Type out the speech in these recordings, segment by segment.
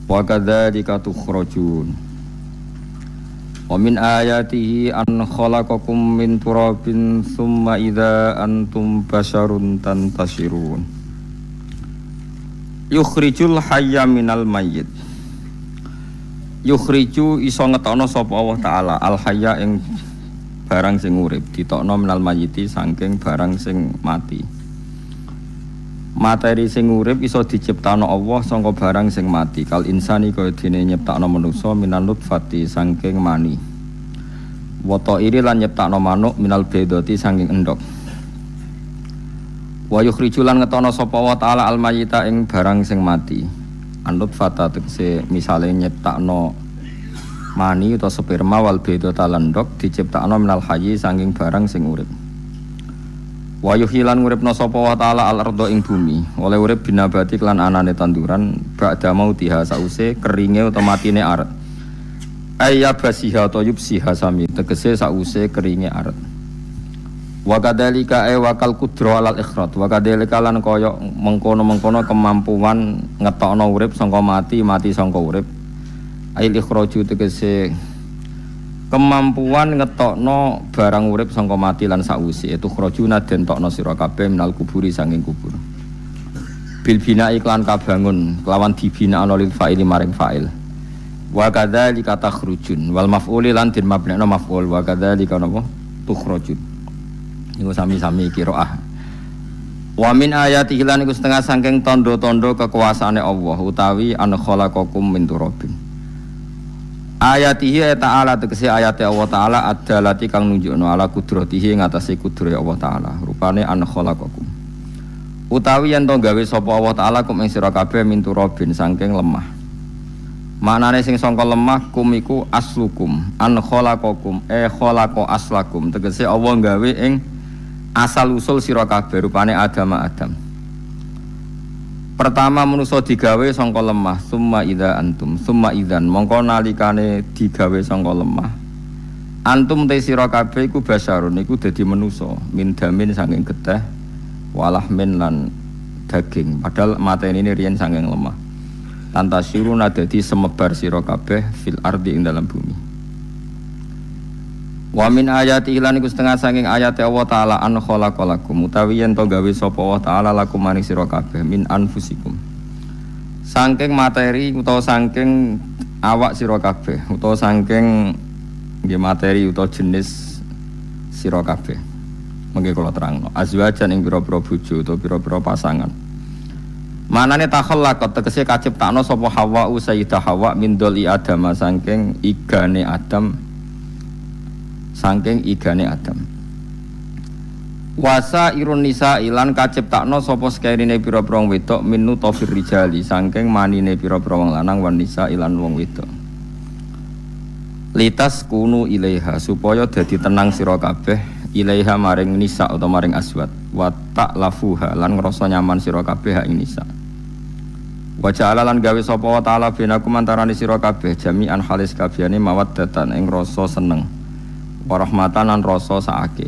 wa kadzalika tukhrajun. Wa min ayatihi an khalaqakum min turabin tsumma idza antum basharun tantashirun. Yukhrijul hayya minal mayyit. Yukhriju iso ngetokno sapa Allah taala al hayya ing barang sing urip, ditokno minal mayyiti saking barang sing mati. Materi sing urip iso diciptakno Allah saka barang sing mati. Kal insani kaya dene nyiptakno manusa minal nutfati saking mani. Wa ta'iri lan nyiptakno manuk minal baydati saking endhog. Wa yukhriju lan ngetokno sapa wa ta'ala al mayyita ing barang sing mati. An-nutfata tegese misale nyiptakno mani utawa sperma wal baydata lan endhog diciptakno minal hayyi saking barang sing urip. Wa yuhilan nguripna sapa wa ta'ala al-ardha ing bumi oleh urip binabati lan anane tanduran ba'da mautiha sause keringe utawa matine aret ayya basiha ta yubsiha sami tegese sause keringe aret wa kadzalika wakal qudra alal ikhrat wa kadzalika lan kaya mengkono-mengkono kemampuan ngetokno urip saka mati saka urip ail ikhraju tegese kemampuan ngetokno barang urip sangka mati lan sakwise itu khrajuna den tokno sira kabeh minal kuburi sanging kubur bil bina iklan kabangun kelawan dibina ana lil fa'ili maring fa'il wa kadzalika takhrujun wal maf'uli lan den mabnana maf'ul wa kadzalika napa tukhrajun niku sami-sami qiraah wa min ayatihi lan iku setengah saking tanda-tanda kekuasaane Allah utawi an khalaqakum min turabin. Ayatihi ta'ala tegese ayate Allah ta'ala adalati kang nunjukno ala kudratihi ngatasi kudrat Allah ta'ala rupane an khalaqakum utawi yen to gawe sapa Allah ta'ala kum ing sira kabeh min turabin saking lemah maknane sing sangka lemah kum iku aslukum an khalaqakum khalaqa aslakum tegese Allah gawe ing asal usul sira kabeh rupane Adam. Pertama manusa digawe sangka lemah, summa idza antum, summa idzan mongko nalikane digawe sangka lemah. Antum te sira kabeh iku basarun iku dadi manusa, min damin saking getih, walahmin lan daging. Padahal mateni ini riyen saking lemah. Tantasiruna dadi semebar sira kabeh fil ardi ing dalam bumi. Wa min ayati lan iku setengah saking ayat Allah taala an khalaqalakum utawi yen to gawe sapa Allah taala lakum maring sira kabeh min anfusikum saking materi utawa saking awak sira kabeh utawa saking nggih materi utawa jenis sira kabeh mengke kula terangno azwajan ing pira-pira bojo utawa pira-pira pasangan manane takhallaqat tegese kaciptakno sapa Hawa sayyidah Hawa min doli Adam saking igane Adam saking igane Adam. Wasa irun nisa ilan kaciptakno sapa sekerine pira-pira wong wedok minu tofir rijali saking manine pira-pira wong lanang wan nisa ilan wong wedok. Litas kunu ilaiha supaya dadi tenang sira kabeh ilaiha maring nisa utawa maring aswad wa ta'lafuha lan ngrasa nyaman sira kabeh ing nisa. Wa ja'ala lan gawe sapa wa ta'ala binakum antarane sira kabeh jami'an halis kabehane mawaddatan ing rasa seneng. Warahmatan lan rasa saake.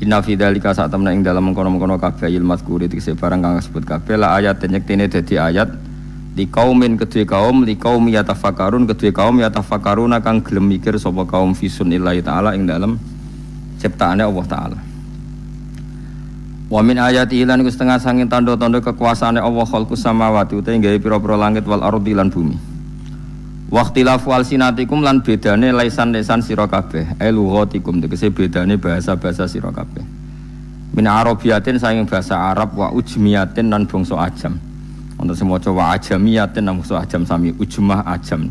Inna fi dzalika sak temne ing dalem mengkono-mengkono kabeh il mazkuri tegese barang kang disebut kabeh la ayat nyektine dadi ayat di kaumin kedue kaum li kaum yatafakkarun kedue kaum yatafakkaruna kang gelem mikir sapa kaum fisun illahi taala ing dalem ciptaane Allah taala. Wa min ayati lan iku setengah sanging tanda-tanda kekuasaane Allah khalqus samawati utahe gawe pira-pira langit wal ardi lan bumi. Waqtilafu alsinatikum lan bedane lisan-lisan sira kabeh lughatikum tegese bedane bahasa-bahasa sira kabeh min arabiyatin saking bahasa Arab wa ujmiyatin lan bangsa ajam wonten sing maca wa ajamiyatin lan bangsa ajam sami ujmah ajam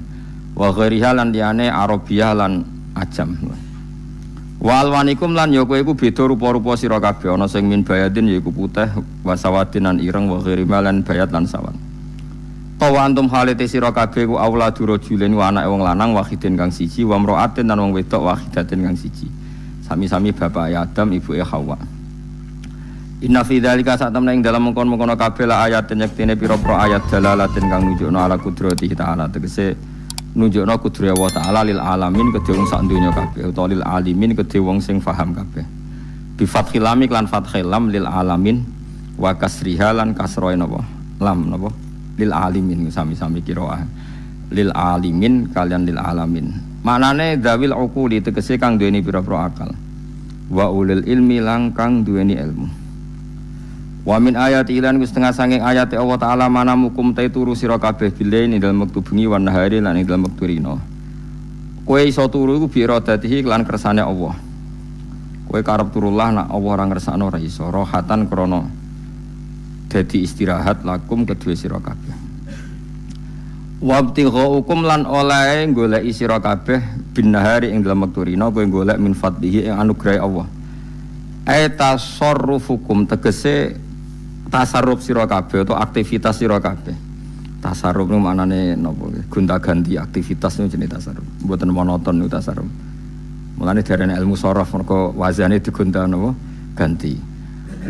wa ghairiha lan liyane arabiyah lan ajam wa alwanikum lan ya kowe iku beda rupa-rupa sira kabeh ana sing min bayadin yaiku putih wa sawadin lan ireng wa ghairima lan bayat lan sawat. Tawa antum halite sira kabeh ku auladu rajulin wa anake wong lanang wahidin kang siji wa mraatin lan wong wedok wahidatin kang siji. Sami-sami bapak Adam ibuke Hawa. Inna fi dzalika satamna ing dalam mengkon-mengkon kabeh la ayat nyektine pira-pira ayat dalalatin kang nunjukno ala kudrati ta'ala tegese nunjukno kudrat Allah taala lil alamin kedhe wong sak donya kabeh utawa lil alimin kedhe wong sing paham kabeh. Bi fathil lam lan fathil lam lil alamin wa kasriha lan kasroe napa lam napa lil alimin sami-sami qiraah lil alimin kalian lil alamin maknane dzawil uquli tegese kang duweni pira-pira akal wa ulil ilmi lang kang duweni ilmu wa min ayati ilan setengah sanging ayat Allah taala manamukum ta turu sira kabeh bilain dalam wektu bengi wan nahari lan dalam wektu rino kowe iso turu iku bi iradatihi lan kersane Allah kowe karep turullah nak Allah ora ngersakno ora iso rohatan krana dadi istirahat lakum kedue sira kabeh wabtighaukum lan oleh goleki sira kabeh bin nahari ing dalam wektu rino kowe golek min fadlihi ing anugrahe Allah tasarrufukum tegese tasarruf sira kabeh atau aktivitas sira kabeh. Tasarruf niku maknane napa? Gonta-ganti aktivitas niku jenenge tasarruf. Mboten monoton niku tasarruf. Mulane diarani ilmu sharaf mergo wazane digonta napa? Ganti.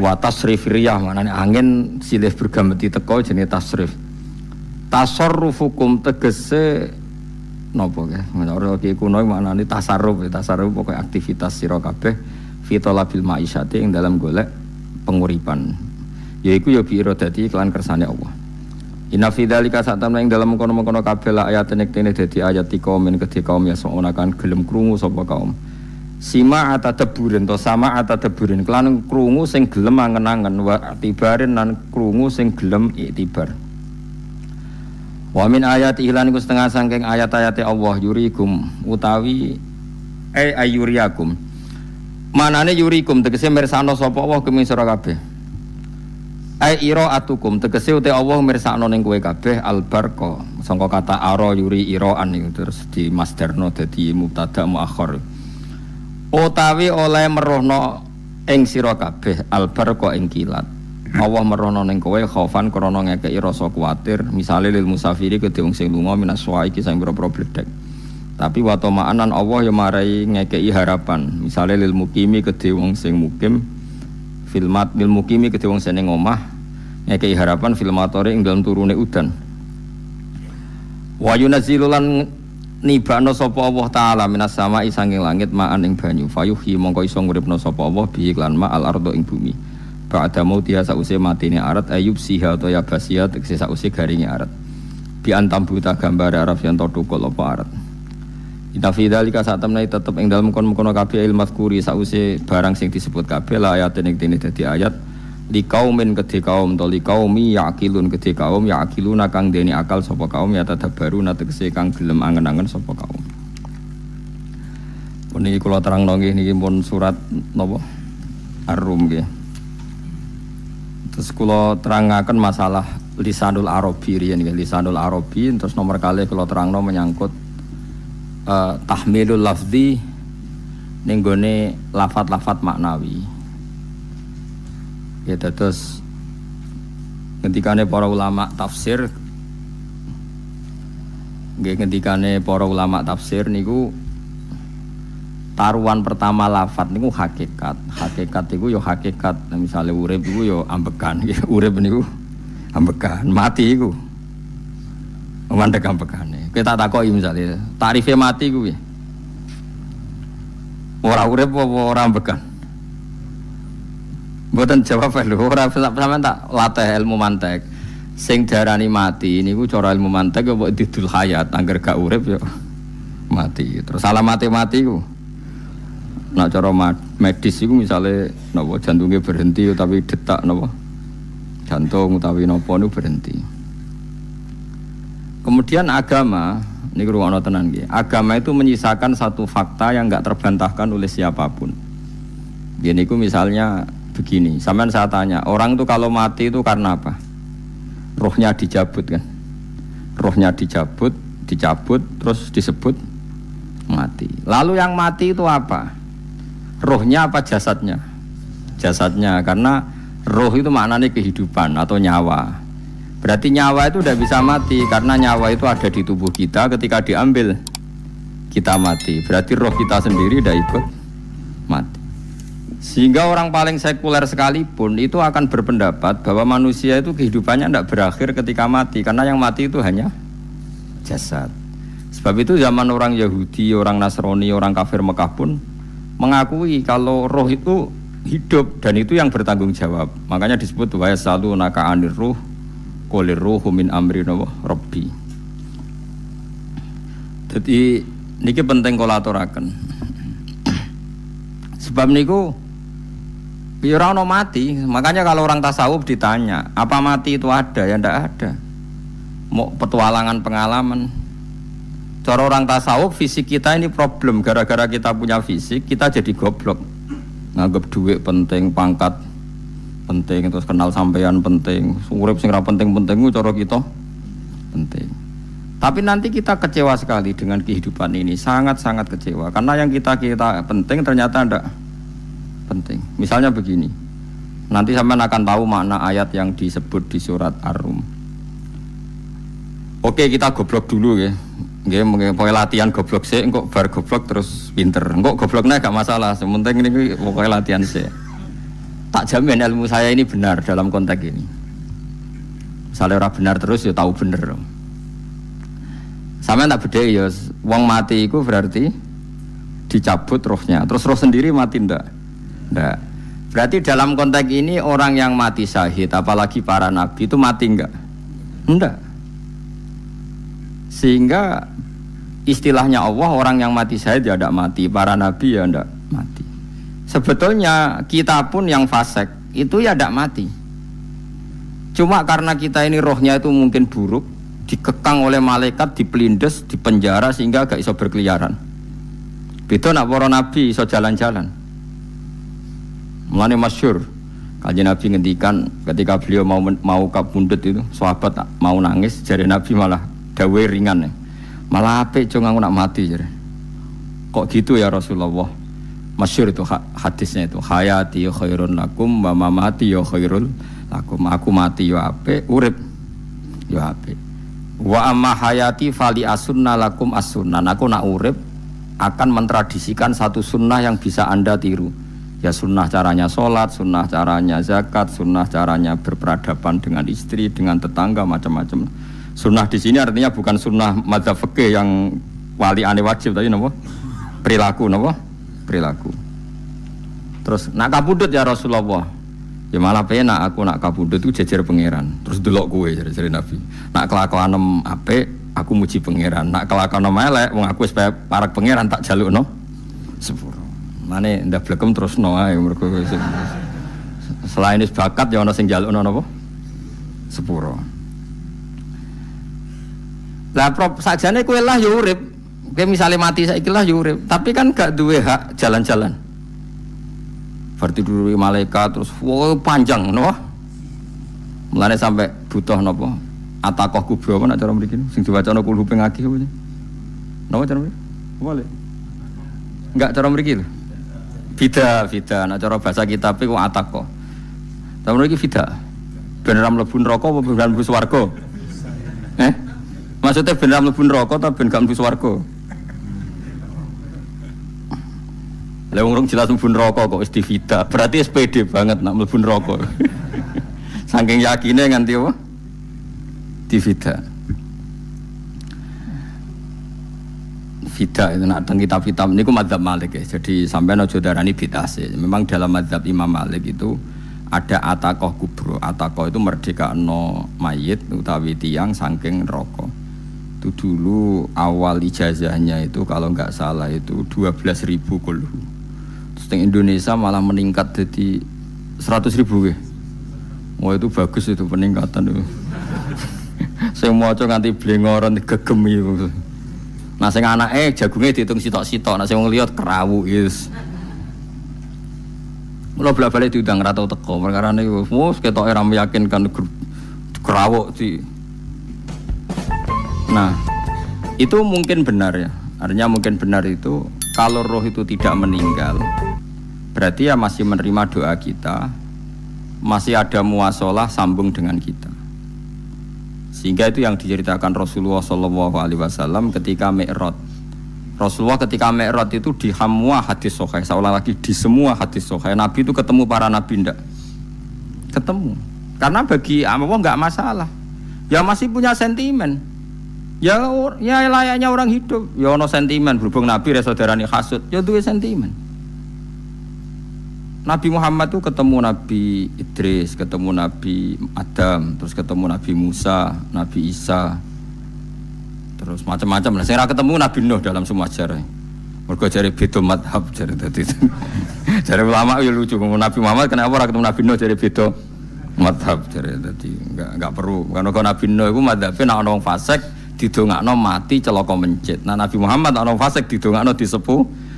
Wa tasrif riyah maknane angin silih bergameti teko jenenge tasrif. Tasarrufukum tegese napa nggih? Ora ki kuno maknane tasarruf, tasarruf pokoke aktivitas sira kabeh fi talabil ma'isyati ing dalam golek penguripan. Yaiku ya bi iradati kelan kersane Allah. Inna fi dzalika satamna ing dalam kono-kono kabeh la ayat nek-nek dadi ayat kaum kedhe kaum ya sono kan gelem krungu sapa kaum. Sima atadaburin to sama atadaburin kelan krungu sing gelem angen-angen wa tibarin lan krungu sing gelem iktibar. Wa min ayati ihlan iku setengah saking ayat-ayate Allah yurikum utawi ayuriyakum. Manane yurikum tegese mirsano sapa Allah kemisra kabeh. Iraatukum tegese uti Allah mirsakno ning kowe kabeh albarqa sangka kata ara yuri iraan niku terus di masdarno dadi mubtada muakhir utawi oleh merohno ing sira kabeh albarqa ing kilat Allah merohno ning kowe khaufan krana ngekeki rasa kuwatir misale lil musafiri kedhe wong sing lunga minas iki sing pira-pira bledhek tapi wa tama'anan Allah ya marai ngekeki harapan misale lil mukimi kedhe wong sing mukim filmat lil mukimi kedhe wong sing omah ngekeki harapan filmatore ing dalem turune udan wa yunazzilulan nibano sapa Allah taala minas sama'i sanging langit ma'an ing banyu fayuhi mongko iso nguripno sapa Allah bi iklan ma'al ardo ing bumi ba'da mautiha sause matine arat ayub siha atau ya basia tegese sause garinge arat bi antambuta gambar araf yen to tukul apa arat Ita fi dzalika satamna tetep ing dalem kono-kono kabeh ilmu mazkuri sause barang sing disebut kabeh la ayat ning dene dadi ayat li kaumin kedhe kaum to li qaumi yaqilun kedhe kaum yaqiluna kang dene akal sapa kaum ya tadabbaru tegese kang gelem angen-angen sapa kaum. Puniki kula terangno nggih niki pun surat napa Ar-Rum nggih. Terus kula terangaken masalah lisanul arabi riyen nggih lisanul arabi terus nomor kali kula terangno menyangkut tahmilul lafzi ning gone lafat-lafat maknawi. Ya terus ngendikane para ulama tafsir nggih ngendikane para ulama tafsir niku taruhan pertama lafat niku hakikat. Hakikat iku ya hakikat. Nah, misale urip iku ya ambekan. Urip niku ambekan, mati iku mandek ambekane. Kita takoki misale, tarife mati kuwi. Ora urip apa ora ambekan? Mboten jawab lho, ora sampean tak latih ilmu mantek. Sing diarani mati niku cara ilmu mantek kok didul hayat, angger gak urip ya mati. Terus alamate mati ku. Nek cara medis iku misale napa jantunge berhenti utawi detak napa jantung utawi napa niku berhenti. Kemudian agama, ini ruangno tenan nggih. Agama itu menyisakan satu fakta yang enggak terbantahkan oleh siapapun. Gini ku misalnya begini, sampean saya tanya, orang itu kalau mati itu karena apa? Rohnya dicabut kan? Rohnya dicabut, terus disebut mati. Lalu yang mati itu apa? Rohnya apa jasadnya? Jasadnya, karena roh itu maknanya kehidupan atau nyawa. Berarti nyawa itu tidak bisa mati karena nyawa itu ada di tubuh kita ketika diambil kita mati. Berarti roh kita sendiri tidak ikut mati. Sehingga orang paling sekuler sekalipun itu akan berpendapat bahwa manusia itu kehidupannya tidak berakhir ketika mati karena yang mati itu hanya jasad. Sebab itu zaman orang Yahudi, orang Nasrani, orang kafir Mekah pun mengakui kalau roh itu hidup dan itu yang bertanggung jawab. Makanya disebut wa yasalunaka 'anir ruh Qolir ruhu min amri rabbi. Jadi niki penting kula aturaken. Sebab niku ya ora ono mati. Makanya kalau orang tasawuf ditanya, apa mati itu ada? Ya ndak ada. Mau petualangan pengalaman. Cara orang tasawuf fisik kita ini problem. Gara-gara kita punya fisik, kita jadi goblok. Nganggep duit penting, pangkat penting, terus kenal sampean penting, urip sing ra penting-penting ku cara kita penting. Tapi nanti kita kecewa sekali dengan kehidupan ini, sangat-sangat kecewa karena yang kita penting ternyata ndak penting. Misalnya begini. Nanti sampean akan tahu makna ayat yang disebut di surat Ar-Rum. Oke, kita goblok dulu ya. Nggih, pokoke latihan goblok sik, engko bar goblok terus pinter. Engko gobloknya gak masalah, sementing ini pokoke latihan sik. Tak jamin ilmu saya ini benar dalam konteks ini. Misalnya orang benar terus ya tahu bener. Sama tak beda ya, wong mati itu berarti dicabut rohnya. Terus roh sendiri mati ndak? Ndak. Berarti dalam konteks ini orang yang mati syahid, apalagi para nabi itu mati enggak? Ndak. Sehingga istilahnya Allah, orang yang mati syahid ya ndak mati, para nabi ya ndak mati. Sebetulnya kita pun yang fasik itu ya tidak mati. Cuma karena kita ini rohnya itu mungkin buruk, dikekang oleh malaikat, dipelindes, dipenjara sehingga gak iso berkeliaran. Beda nak para nabi iso jalan-jalan. Mulane masyhur kanjeng Nabi ngendikan ketika beliau mau kabundut itu, sahabat mau nangis, jare Nabi malah dawe ringan. Malah apik jong aku nak mati jare. Kok gitu ya Rasulullah? Masyhur itu hadisnya itu, hayati ya khairun lakum wa mamati ya khairul lakum. Aku mati ya apik, urip ya apik. Wa amma hayati fali asunna lakum as-sunnah. Aku nak urip akan mentradisikan satu sunnah yang bisa Anda tiru. Ya sunnah caranya sholat, sunnah caranya zakat, sunnah caranya berperadaban dengan istri, dengan tetangga, macam-macam. Sunnah di sini artinya bukan sunnah madzhab fikih yang wali ane wajib tadi napa? Perilaku napa? Perilaku. Terus nak kabudut ya Rasulullah. Ya malah penak aku nak kabudut itu jejer pangeran. Terus delok kowe jare Nabi. Nak kelakuanem apik aku muji pangeran. Nak kelakuanem elek wong aku wis parek pangeran tak jalukno sepuro. Mane ndak blekem terusno ae mergo selain wis bakat ya ana sing jalukno napa? Sepuro. Lah sajane kowe lah ya urip. Kayak misalnya mati saiki lah ya urip, tapi kan gak duwe hak jalan-jalan. Berarti dulu malaikat terus panjang napa? Mulane sampai butuh napa? Atakoh kubro apa nak cara mriki sing diwacana kul huping akeh apa? Napa cara mriki? Boleh. Enggak cara mriki lho. Fida, nak cara bahasa kitab iku atakoh. Cara mriki fida. Ben ora mlebu neraka apa ben mlebu swarga? Maksudnya ben ora mlebu neraka ta ben gak mlebu swarga? Lah wong jelas mlebu neraka kok wis divida. Berarti SPD banget nak mlebu neraka. Saking yakine nganti apa? Divida. Vida itu nak teng kitab-kitab niku mazhab Malik ya. Jadi sampean aja darani bid'ah sih. Memang dalam mazhab Imam Malik itu ada atakoh kubro. Atakoh itu merdekano mayit utawi tiyang saking neraka. Itu dulu awal ijazahnya itu kalau enggak salah itu 12.000 kulhu. Di Indonesia malah meningkat jadi 100.000 ya. Wah itu bagus itu peningkatan itu. Saya mau coba nganti blengoran gegem itu. Nah sing anake jagungnya dihitung sitok-sitok, nah sing ngelihat kerawu is. Mula balik diundang ra tau teko perkara niku. Wes ketoke ra meyakinkan kerawuk di. Nah, itu mungkin benar ya. Artinya mungkin benar itu kalau roh itu tidak meninggal. Berarti ya masih menerima doa kita, masih ada muasalah sambung dengan kita. Sehingga itu yang diceritakan Rasulullah SAW ketika Mi'raj. Rasulullah ketika Mi'raj itu di semua hadis sahih, seolah lagi di semua hadis sahih. Nabi itu ketemu para nabi ndak? Ketemu. Karena bagi Allah nggak masalah. Ya masih punya sentimen. Ya layaknya orang hidup. Ya ono sentimen berhubung Nabi saudarane hasud, ya duwe sentimen. Nabi Muhammad tuh ketemu Nabi Idris, ketemu Nabi Adam, terus ketemu Nabi Musa, Nabi Isa, terus macam-macam lah. Saya ketemu Nabi Nuh dalam semua sejarah. Mergo jare beda madhab jare dadi. Jare ulama ya lucu, Nabi Muhammad kenapa ora ketemu Nabi Nuh jare beda madhab jare dadi enggak perlu. Karena Nabi Nuh iku madhabe nek ana wong fasik didongakno mati celaka mencit. Nah Nabi Muhammad ana wong fasik didongakno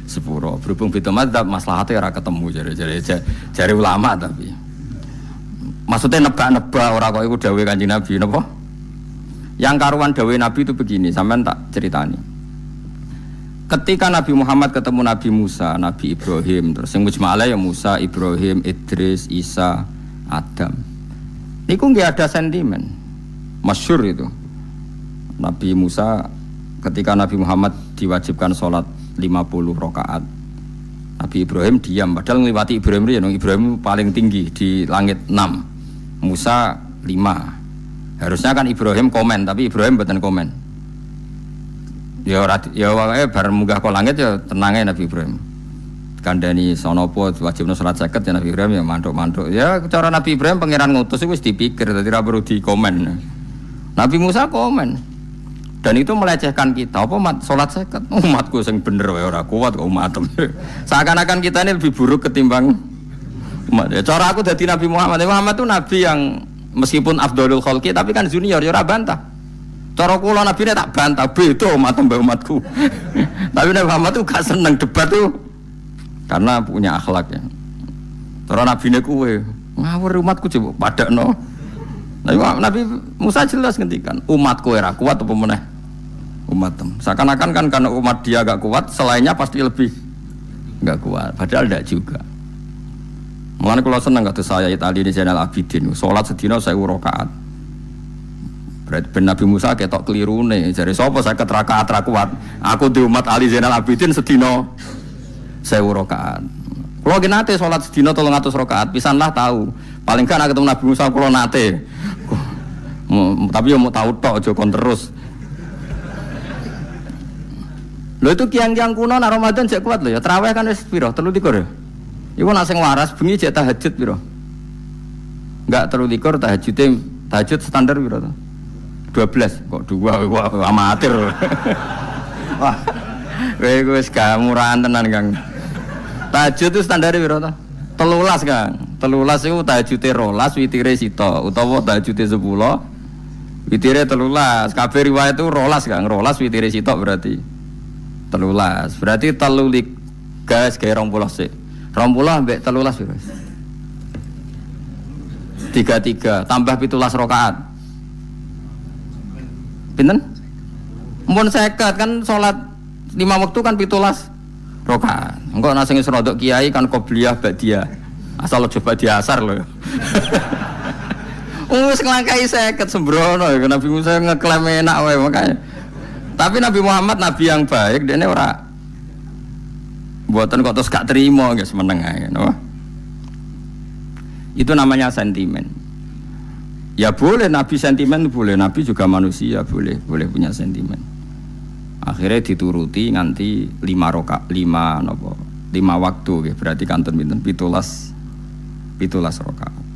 sepuro. Berhubung beda madzhab maslahatnya ora ketemu jare ulama tapi. Maksudnya nebak-nebak ora kok iku dawuhe Kanjeng Nabi napa? Yang karuan dawuhe Nabi itu begini, sampean tak ceritani. Ketika Nabi Muhammad ketemu Nabi Musa, Nabi Ibrahim, terus sing mujma'ala ya Musa, Ibrahim, Idris, Isa, Adam. Niku nggih ada sentimen. Masyhur itu. Nabi Musa ketika Nabi Muhammad diwajibkan sholat 50 rakaat. Nabi Ibrahim diam, padahal ngliwati Ibrahim ya, Ibrahim paling tinggi di langit 6. Musa 5. Harusnya kan Ibrahim komen, tapi Ibrahim mboten komen. Ya wae bar munggah ke langit ya tenange Nabi Ibrahim. Kandhani sonopo wajibna salat 50 ya Nabi Ibrahim ya mantuk-mantuk. Ya cara Nabi Ibrahim pangeran ngutus iku wis dipikir dadi ra perlu dikomen. Nabi Musa komen. Dan itu melecehkan kita. Apa salat 50? Umatku sing bener wae ora kuat kok umatem. Seakan-akan kita ini lebih buruk ketimbang umat. Ya cara aku dadi Nabi Muhammad. Muhammad itu nabi yang meskipun afdhalul khalqi tapi kan junior ya ora bantah. Cara kula nabine tak bantah beda umat mbek umatku. Tapi Nabi Muhammad tuh gak seneng debat tuh karena punya akhlak ya. Cara nabine kuwe ngawur umatku coba padakno. Nabi Musa jelas ngendikan umatku ora kuat apa meneh umatem. Seakan-akan kan karena umat dia gak kuat, selainnya pasti lebih gak kuat. Padahal tidak juga. Mulane kula seneng kata saya Itali di Zainal Abidin, salat sedina 1000 rakaat. Berarti Nabi Musa ketok kelirune, jare sapa 50 rakaat ra kuat. Aku di umat Ali Zainal Abidin sedina 1000 rakaat. Kula ki nate salat sedina 300 rakaat, pisanlah tahu. Paling kan ketemu Nabi Musa kula nate. Tapi ya mau tahu tok aja kon terus. Lho itu kiang-kiang kuno nek Ramadan jek kuat lho ya. Tarawih kan wis piro? 33 ya. Iku nek sing waras bengi jek tahajud piro? Enggak 33 tahajud standar piro to? 12 kok 2 wah amatir. Wah. Kowe wis gak murahan tenan Kang. Tahajud itu standar piro to? 13 Kang. 13 itu tahajude 12 witire sita utawa tahajude 10 witire 13. Kabeh riwayat itu 12 Kang. 12 witire sita berarti 13. Berarti 3 gas gawe 20 sik. 20 ambek 13 piro? 33 tambah 17 rakaat. Pinten? Mumpun 50 kan salat 5 waktu kan 17 rakaat. Engko ana sing rodok kiai kan qobliyah ba'diyah. Asal coba diasar lho. Wis nglangkai 50 sembrono ya Nabi Musa ngeklaim enak wae makanya. Tapi Nabi Muhammad nabi yang baik, dene ora mboten kok terus gak trimo guys meneng ae no? Itu namanya sentimen. Ya boleh Nabi sentimen boleh, Nabi juga manusia boleh punya sentimen. Akhirnya dituruti nganti 5 waktu okay. Berarti kantun pinten 17 rakaat.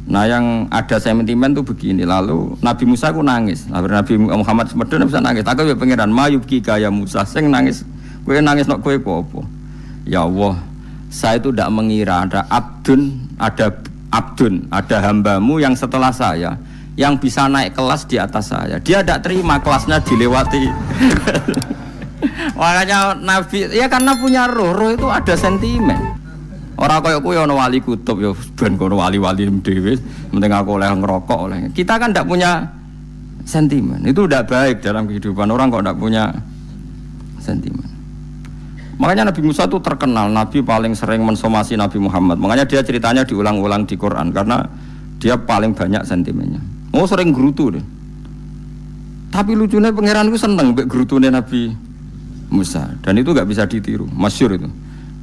Nah yang ada sentimen tuh begini. Lalu Nabi Musa ku nangis. Nabi Muhammad semedon bisa nangis. Aku ya pangeran mayubki kaya Musa sing nangis. Kowe nangis nok kowe apa? Ya Allah, saya itu tidak mengira ada hambamu yang setelah saya yang bisa naik kelas di atas saya. Dia tidak terima kelasnya dilewati. Makanya Nabi ya karena punya roh itu ada sentimen. Orang kaya kowe ana wali kutub ya ben kono wali-wali dhewe, penting aku oleh ngerokok oleh. Kita kan tidak punya sentimen. Itu tidak baik dalam kehidupan orang kok tidak punya sentimen. Makanya Nabi Musa itu terkenal Nabi paling sering mensomasi Nabi Muhammad. Makanya dia ceritanya diulang-ulang di Quran karena dia paling banyak sentimennya. Oh sering gerutu deh. Tapi lucunya pangeran itu seneng mbek gerutune Nabi Musa dan itu nggak bisa ditiru. Masyhur itu.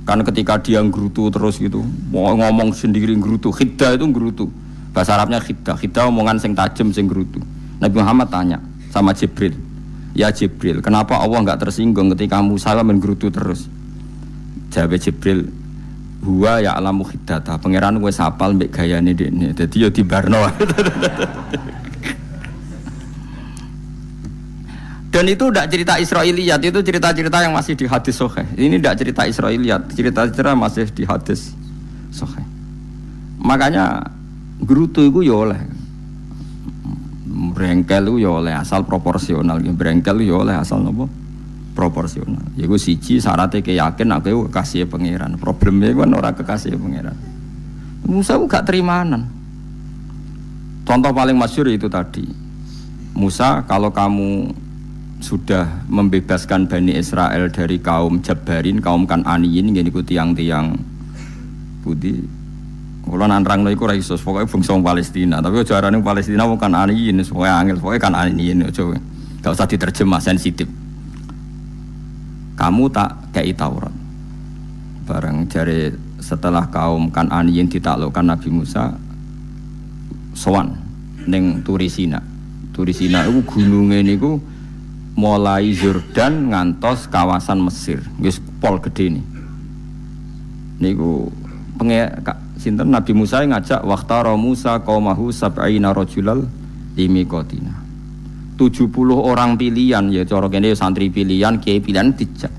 Karena ketika dia nggerutu terus gitu, mau ngomong sendiri nggerutu, khiddah itu nggerutu. Bahasa Arabnya khiddah omongan sing tajem sing nggerutu. Nabi Muhammad tanya sama Jibril, ya Jibril, kenapa Allah enggak tersinggung ketika Musa menggerutu terus? Jawab Jibril, huwa ya'lamu khiddata. Pangeran wis hafal mbek gayane dekne. Dadi ya dibarno. Dan itu tidak cerita Israiliyat, itu cerita-cerita yang masih di hadis sahih. Ini tidak cerita Israiliyat, cerita-cerita masih di hadis sahih. Makanya gerutu itu ya oleh brengkel itu ya oleh asal proporsional. Brengkel itu ya oleh asal apa? Proporsional. Iku siji syaratnya keyakin aku kekasih pangeran. Problemnya kan orang kekasih pangeran. Musa itu gak terimanan. Contoh paling masyhur itu tadi. Musa, kalau kamu sudah membebaskan Bani Israel dari kaum Jabbarin, kaum Kan'aniyin, ngene iku tiang-tiang budi. Kula nanrangno iku ra iso, pokoke bangsa Palestina, tapi aja arane Palestina wong Kan'aniyin, pokoke angel, pokoke Kan'aniyin aja. Enggak usah diterjemah sensitif. Kamu tak kei Taurat. Bareng jare setelah kaum Kan'aniyin ditaklukkan Nabi Musa sowan ning Turisina. Turisina iku gununge niku mulai Yordan ngantos kawasan Mesir, wis pol gede nih. Niku sinten Nabi Musa ngajak waqtara Musa qaumahu sab'ina rajulal limiqatina. 70 orang pilihan ya cara kene santri pilihan, kiai pilihan dijak.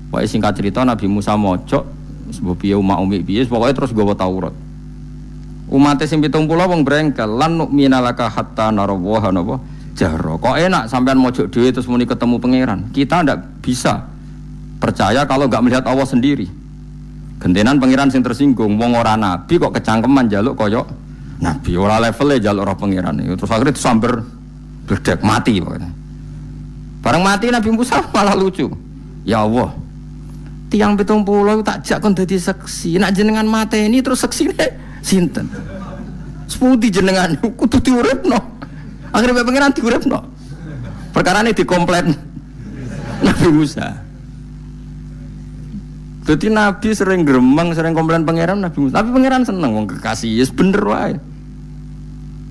Pokoke singkat cerita Nabi Musa mojok sebab piye umat piye pokoke terus gawa Taurat. Umate sing 70 wong brengkel lan nu'minalaka hatta narawaha napa jaro. Kok enak sampean mojok dhewe terus muni ketemu pangeran. Kita ndak bisa percaya kalau enggak melihat Allah sendiri. Gentenan pangeran sing tersinggung, wong ora nabi kok kecangkeman njaluk kaya nabi, ora levele njaluk roh pangeran. Terus akhirnya disamber bledek mati pokoknya. Bareng mati Nabi Musa malah lucu. Ya Allah, tiang 70 tak jak kon dadi saksi. Nek jenengan mateni terus saksine sinten? Sepundi jenengan kudu diuripno. Akhirnya pangeran diuripno. Perkarane dikomplain Nabi Musa. Jadi Nabi sering gremeng, sering komplain pangeran Nabi Musa. Tapi pangeran seneng wong kekasih, yes bener wae.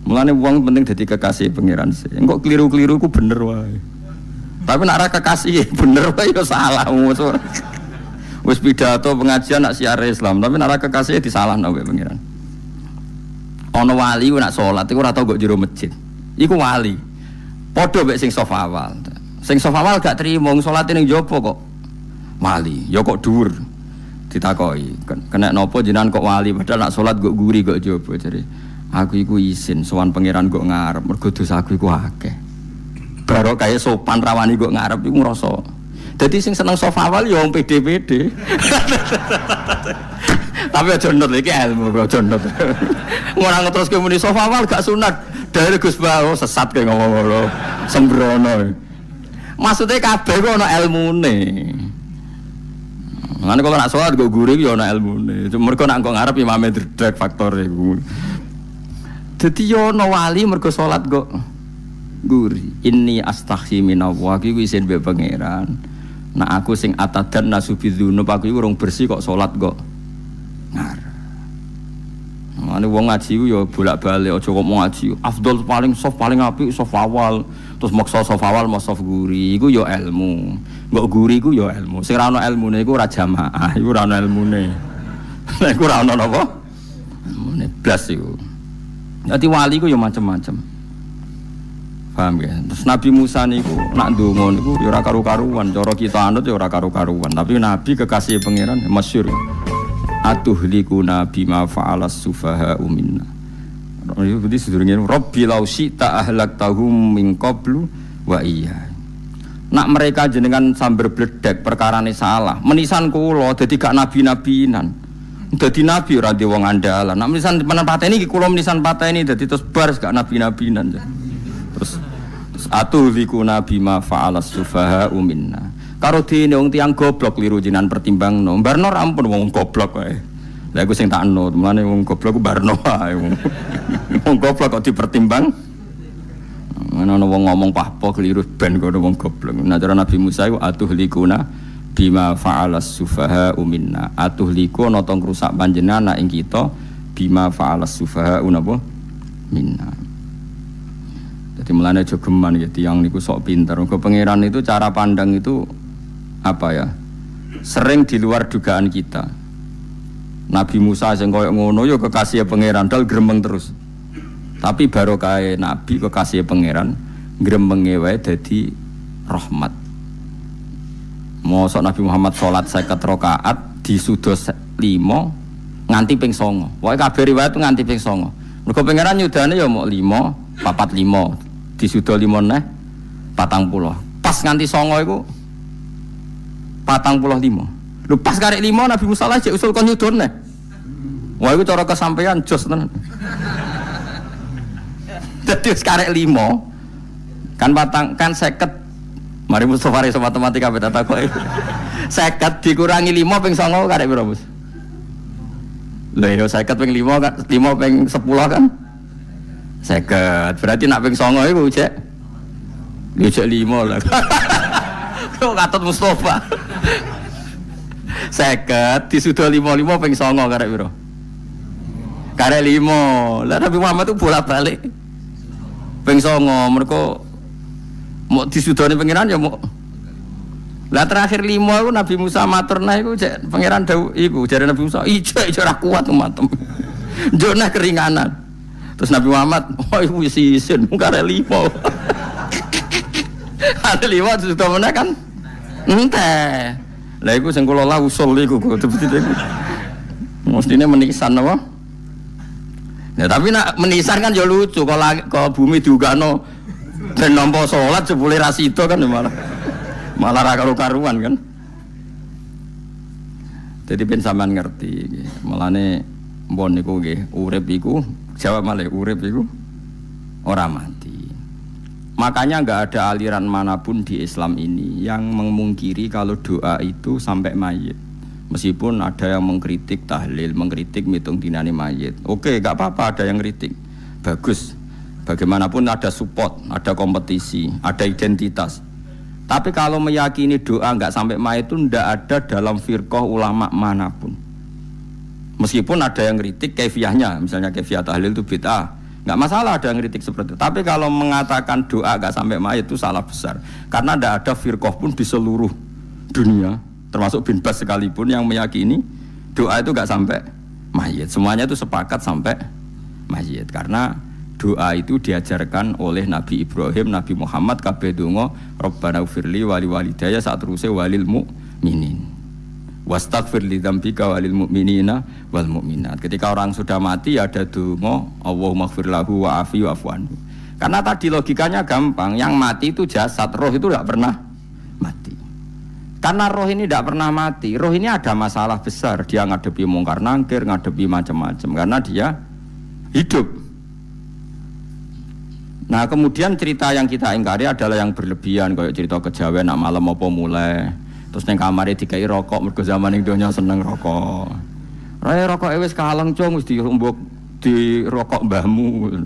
Mulane wong penting dadi kekasih pangeran sih. Engko keliru-keliru ku bener wae. Tapi nek ora kekasih bener wae ya salah. Wis pidato pengajian nak siar Islam, tapi nek ora kekasih disalahno wae pangeran. Ana wali ku nak salat iku ora tau kok jero masjid. Iku wali. Padha mek sing saf awal. Sing saf awal gak trimo salat ning jopo kok. Wali, ya kok dhuwur. Ditakoki, kena napa jenengan kok wali padahal nak salat kok guri kok jopo jare. Aku iku isin sowan pangeran kok ngarep mergo dosa aku iku akeh. Baro kaya sopan rawani kok ngarep iku ngrasa. Dadi sing seneng saf awal ya wong pede-pede. Tapi aja nut iki ilmu aja nut. Ora ngeteruske muni saf awal gak sunat. Dari Gus Bawo sesat kayak ngomong-ngomong sembrono. Maksudnya kabeh kok ana ilmune. Lan kalau nak sholat go guri yo ana ilmune. Mergo nak kok ngarep imame dredeg faktor iku. Dadi yo ana wali mergo sholat kok guri. Inni astaghfi minallah iki isin mbek pangeran. Nak aku sing atadan nasubidzunub aku iku urung bersih kok sholat kok ngarep. Ane wong ngaji ku ya bolak-balik aja kok mau ngaji. Afdol paling soft paling apik soft awal. Terus maksa soft awal mau soft guri iku ya ilmu. Mbok guri iku ya ilmu. Sing ora ana ilmune iku ora jamaah, iku ora ana ilmune. Nek iku ora ana napa? Ilmune blas iku. Dadi wali ku ya macam-macam. Paham ya? Terus Nabi Musa niku nak ndonga niku ya ora karu-karuan. Cara kita anut ya ora karu-karuan. Tapi Nabi kekasih pangeran masyhur. Atuhlikuna bima fa'alas sufaha minna. Itu berarti sedurunge Rabbi law syi'ta ahlaktahum min qablu wa iya. Nak mereka jenengan sambar bledek perkarane salah. Menisan kula dadi gak nabi-nabinan. Dadi nabi ora di wong andalan. Nak menisan pateni iki kula menisan pateni dadi terus bar gak nabi-nabinan. Terus atuhlikuna bima fa'alas sufaha minna. Karo dene wong tiyang goblok liru jinan pertimbangno. Barno rampun wong goblok wae. Lah iku sing tak anut, mulane wong goblok ku barno wae. Wong goblok kok dipertimbang. Ana wong ngomong pahpo keliru ben kono wong goblok. Nah cara Nabi Musa iku atuhlikuna bima fa'alas sufaha minna. Atuhliku ana tong rusak panjenengan ing kita bima fa'alas sufaha napa minna. Jadi mulane aja geman ya tiyang niku sok pinter. Mergo pangeran itu cara pandang itu apa ya, sering di luar dugaan kita. Nabi Musa sing koyo ngono ya kekasih pangeran dal gremeng terus. Tapi barokah Nabi kekasih pangeran gremenge wae dadi rahmat. Mosok Nabi Muhammad salat 50 rakaat disudos 5 nganti ping 9. Pokoke kabeh riwayat nganti ping 9. Mergo pangeran nyudane ya mok 5, 4 5. Disudo 5 neh 40. Pas nganti 9 iku 45. Lho pas karek 5 Nabi Musa aja usul kon nyudone. Wah iku cara kesampaian jos tenan. Dadi wis karek 5 kan patang kan 50. Mari Mustofa iso matematika beta takoki. 50 dikurangi 5 ping 9 karek piro, Bos? Lho yo 50 ping 5 kan 5 ping 10 kan 50. Berarti nak ping 9 iku cek. Yo cek 5 lah. Kok katut Mustofa. 50 disudo 5 ping 9 karek piro? Karek 5. Lah Nabi Muhammad itu bolak-balik. Ping 9 mergo mau disudone pangeran ya mau. Lah terakhir 5 iku Nabi Musa matur nah iku cek pangeran dawuh iku jare Nabi Musa ijo ora kuat umatem. Njone keringanan. Terus Nabi Muhammad oh iku wis isin karek 5. Ada 5 disudo meneh kan ente. Lah iku sing kula lah usul iku betul-betul iku. Mestine menisan apa? Ya tapi nak menisan kan ya lucu kalau bumi diugano ben nampa salat jebule ra sida kan malah ra karo-karuan kan. Jadi ben sampean ngerti mulane mbon niku nggih urip iku jawab malih urip iku ora mati. Makanya enggak ada aliran manapun di Islam ini yang memungkiri kalau doa itu sampai mayit. Meskipun ada yang mengkritik tahlil, mengkritik mitung dinane mayit. Oke, enggak apa-apa ada yang kritik. Bagus. Bagaimanapun ada support, ada kompetisi, ada identitas. Tapi kalau meyakini doa enggak sampai mayit itu enggak ada dalam firqah ulama manapun. Meskipun ada yang kritik kaifiahnya, misalnya kaifiah tahlil itu bid'ah. Enggak masalah ada yang kritik seperti itu. Tapi kalau mengatakan doa enggak sampai mayit itu salah besar. Karena enggak ada firqah pun di seluruh dunia, termasuk bin Bas sekalipun yang meyakini doa itu enggak sampai mayit. Semuanya itu sepakat sampai mayit. Karena doa itu diajarkan oleh Nabi Ibrahim, Nabi Muhammad kabeh donga Rabbana ufirli wali walidayya saat teruse walil mu'minin. Wastaghfir li dzambika walil mu'minina wal mu'minat. Ketika orang sudah mati ada donga Allahumma ighfir lahu wa afi wa'fu anhu. Karena tadi logikanya gampang, yang mati itu jasad, roh itu tidak pernah mati. Karena roh ini tidak pernah mati, roh ini ada masalah besar, dia ngadepi mungkar nangkir, ngadepi macam-macam karena dia hidup. Nah kemudian cerita yang kita ingkari adalah yang berlebihan, kayak cerita kejawen nak malam apa mulai, terus neng kamar dikai rokok, mergo zaman ning donya seneng rokok. Raya rokok wis kaleng cung wis dirumbuk di rokok mbahmu.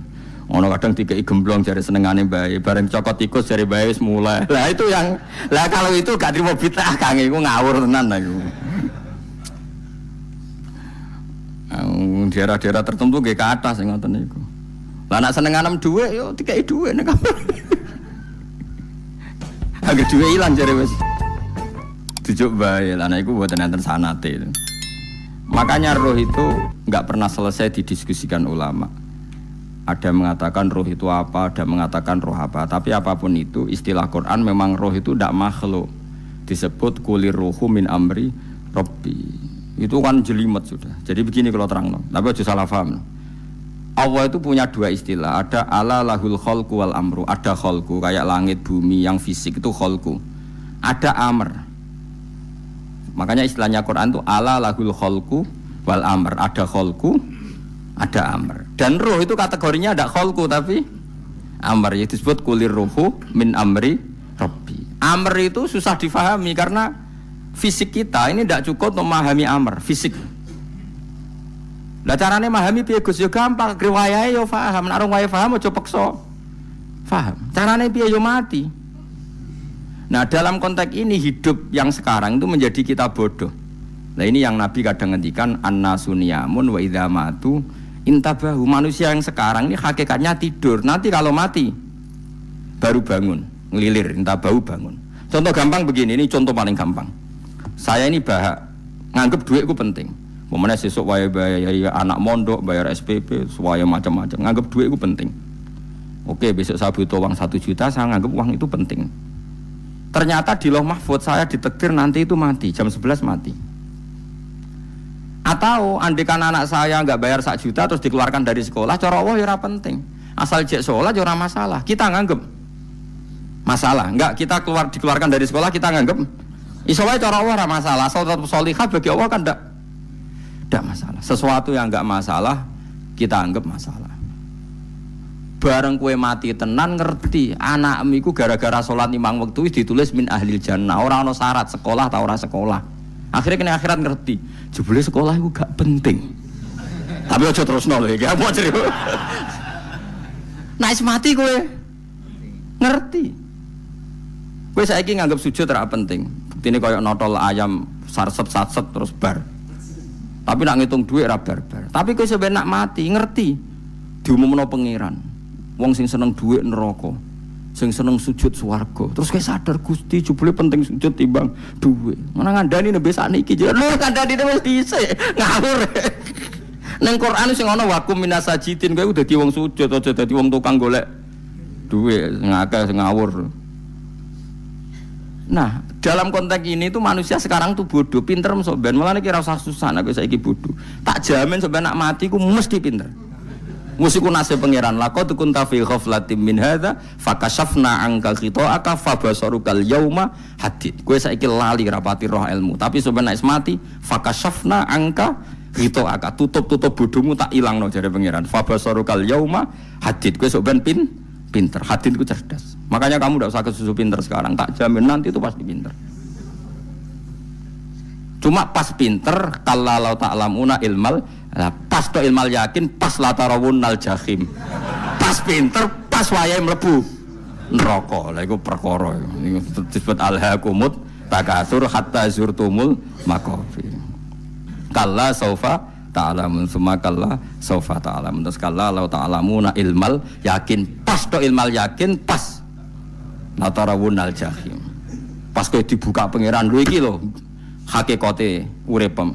Ono kadang dikai gemblong jare senengane bae, bareng cokot tikus jare bae wis mulai. Lah itu yang lah kalau itu gak trimo bid'ah Kang iku ngawur tenan iku. Daerah-daerah tertentu nggih ke atas sing ngoten niku. Lah nek seneng anem dhuwit yo dikai dhuwit nek kamar. Angger dhuwit ilang jare wis dijuk bae. Lah nek iku mboten enten sanate. Makanya roh itu enggak pernah selesai didiskusikan ulama. Ada mengatakan roh itu apa, ada mengatakan roh apa. Tapi apapun itu, istilah Quran memang roh itu tidak makhluk. Disebut kulir ruhu min amri Rabbi. Itu kan jelimet sudah. Jadi begini kalau terang, tapi aja salah paham. Allah itu punya dua istilah. Ada ala lahul kholku wal amru. Ada kholku kayak langit bumi yang fisik itu kholku. Ada amr. Makanya istilahnya Quran itu ala lahul kholku wal amr. Ada kholku, ada amr. Dan roh itu kategorinya ada kholku tapi amr, yaitu disebut kulir ruhu min amri Rabbi. Amr itu susah difahami karena fisik kita ini tidak cukup untuk memahami amr, fisik. Lah carane memahami piye Gus yo gampang, riwayahe yo paham, nek ora paham aja peksa. Paham. Carane piye yo mati. Nah, dalam konteks ini hidup yang sekarang itu menjadi kita bodoh. Nah, ini yang Nabi kadang ngendikan annasuniyamun wa idza matu intabahu. Manusia yang sekarang ini hakikatnya tidur. Nanti kalau mati baru bangun, ngelilir, intabahu bangun. Contoh gampang begini, ini contoh paling gampang. Saya ini nganggep duit itu penting. Pemene sesuk wae bayar anak mondok, bayar SPP, semuanya macam-macam. Nganggep duit itu penting. Oke, besok saya butuh uang 1 juta, saya nganggep uang itu penting. Ternyata di Lauh Mahfudz saya ditakdir nanti itu mati, jam 11 mati. Atau andikan anak saya nggak bayar 1 juta terus dikeluarkan dari sekolah, cara Allah ya ora penting. Asal jek sholat ya ora masalah. Kita nganggep masalah. Enggak, kita dikeluarkan dari sekolah kita nganggep iso wae cara Allah ora masalah. Asal tetap sholihah bagi Allah kan enggak masalah. Sesuatu yang enggak masalah kita anggap masalah. Bareng kue mati tenan ngerti anakmu iku gara-gara sholat 5 waktu ditulis min ahlil jannah. Ora ono syarat sekolah ta ora sekolah. Akhirnya kena akhirat ngerti. Jebule sekolah iku gak penting. Tapi aja terusno lho iki. Apa cerita? Nek mati kowe ngerti. Kowe saiki nganggep sujud ora penting. Buktine koyo notol ayam sarset-sarset terus bar. Tapi nak ngitung duit ora bar-bar. Tapi kowe sampe nak mati ngerti diumumno pangeran. Wong sing seneng duit neraka, sing seneng sujud swarga. Terus kowe sadar Gusti jebule penting sujud timbang duit. Mana ngandani nembe sakniki lho ngandani wis dhisik ngawur. Nang Quran sing ana wakum minasajidin kowe dadi wong sujud aja dadi wong tukang golek duit ngakeh sing ngawur. Nah, dalam konteks ini tuh manusia sekarang tuh bodoh, pinter sampean. Mulane kira usah susah nek saiki bodoh. Tak jamin sampean nak mati ku mesti pinter. Musiku nasib pangeran laqad kunta fi ghaflatin min hadza fakashafna anka khita'aka fabasarukal yauma hadid. Kowe saiki lali rapati roh ilmu, tapi sampean nek mati fakashafna anka khita'aka tutup bodohmu tak ilangno jare pangeran. Fabasarukal yauma hadid. Kowe sampean pinter, hadid ku cerdas. Makanya kamu tidak usah kesusu pinter sekarang, tak jamin nanti itu pasti pinter. Cuma pas pinter, kalau ta'lamuna ilmal, pas to ilmal yakin, pas latarawunnal jahim. Pas pinter, pas wayahe mlebu neraka. Lha iku perkara iku disebut alhaakumut takatsur hatta zurtumul maqabir. Kalla saufa ta'lamun summa kalla saufa ta'lamun. Terus kalla law ta'lamuna ilmal yakin, pas to ilmal yakin, pas latarawunnal jahim. Pas kowe dibuka pangeran lho iki lho hakikate uripem.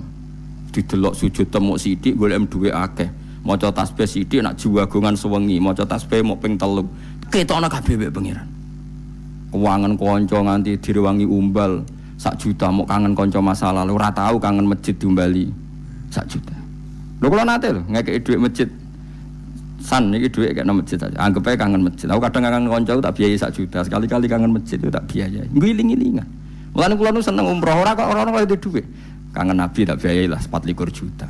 Didelok sujud temuk sithik golek duwe akeh. Maca tasbih sithik nak jiwagongan sewengi, maca tasbih mok ping 3. Ketokno kabeh mek pangeran. Kewangan kanca nganti direwangi umbal 1 juta mok kangen kanca masa lalu ora tau kangen masjid diumbali 1 juta. Lho kula nate lho ngekeki dhuwit masjid. San iki dhuwit kek nang masjid aja. Anggap ae kangen masjid. Aku kadang kangen kanca tak biayai 1 juta. Sekali-kali kangen masjid itu tak biayai. Ngiling-ngilingan. Mulane kula nu seneng umroh ora kok ora kaya dhuwit. Kangen Nabi tak biayai lah 24 juta.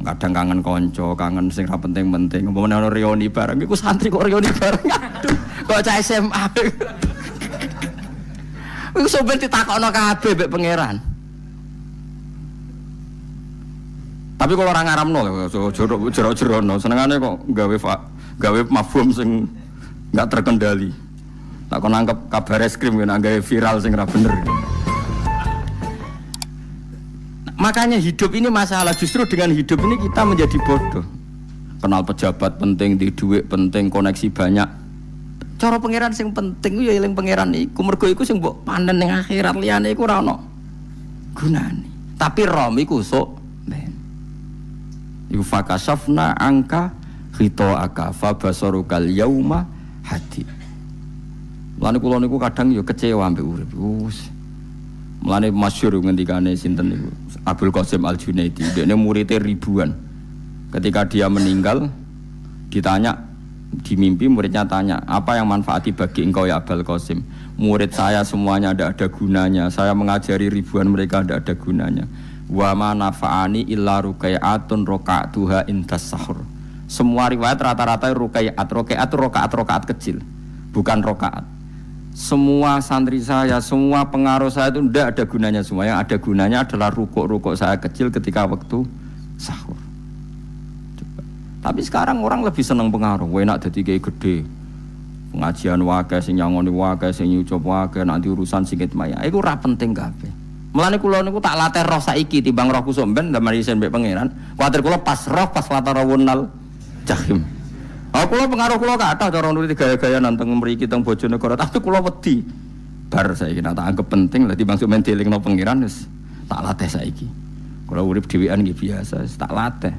Kadang kangen kanca, kangen sing ra penting-penting. Umpamane ana reuni bareng iku santri kok reuni bareng. Aduh, kok cah SMA. Iku sampe ditakokno kabeh mek pangeran. Tapi kalau orang ngaramno jero-jerono senengane kok gawe mafhum sing enggak terkendali. Tak kon nangkep kabar eskrim nek gawe viral sing ra bener. Makanya hidup ini masalah, justru dengan hidup ini kita menjadi bodoh. Kenal pejabat penting, di duit penting, koneksi banyak. Cara pangeran sing penting ya eling pangeran iku, mergo iku sing mbok panen ning akhirat, liyane iku ora ono gunane. Tapi rom iku sok ben. Iku fakashafna angka khita'aka fabasarukal yauma hadid. Mulane kula niku kadang ya kecewa ambek urip. Mulane masyhur ngendikane sinten niku Abdul Qasim Al-Junaidi, dekne muridé ribuan. Ketika dia meninggal ditanya di mimpi, muridnya tanya, "Apa yang manfaati bagi engkau ya Abdul Qasim?" "Murid saya semuanya tidak ada gunanya. Saya mengajari ribuan mereka tidak ada gunanya. Wa ma nafa'ani illa ruqai'atun raqa'tuha indas sahur." Semua riwayat rata-rata rakaat kecil, bukan rakaat. Semua santri saya, semua pengaruh saya itu tidak ada gunanya semua. Yang ada gunanya adalah rukuk-rukuk saya kecil ketika waktu sahur. Coba. Tapi sekarang orang lebih senang pengaruh. Enak dadi kiai gede. Pengajian wae sing nyangoni wae sing nyucup wae nanti urusan sikit maya. Iku ora penting kabeh. Mulane kula niku tak latih roh saiki timbang roh kusuk ben damari sen mbek pangeran. Kuwatir kula pas roh pas latarawunnal jahim. Kula pengaruh kula kathah cara nuruti gaya-gaya nanteng mriki teng Bojonegoro, tapi kula wedi. Bar saiki tak anggap penting lah timbang men dielingno pangeran wis tak latih saiki. Kalau urip dhewean nggih biasa, tak latih.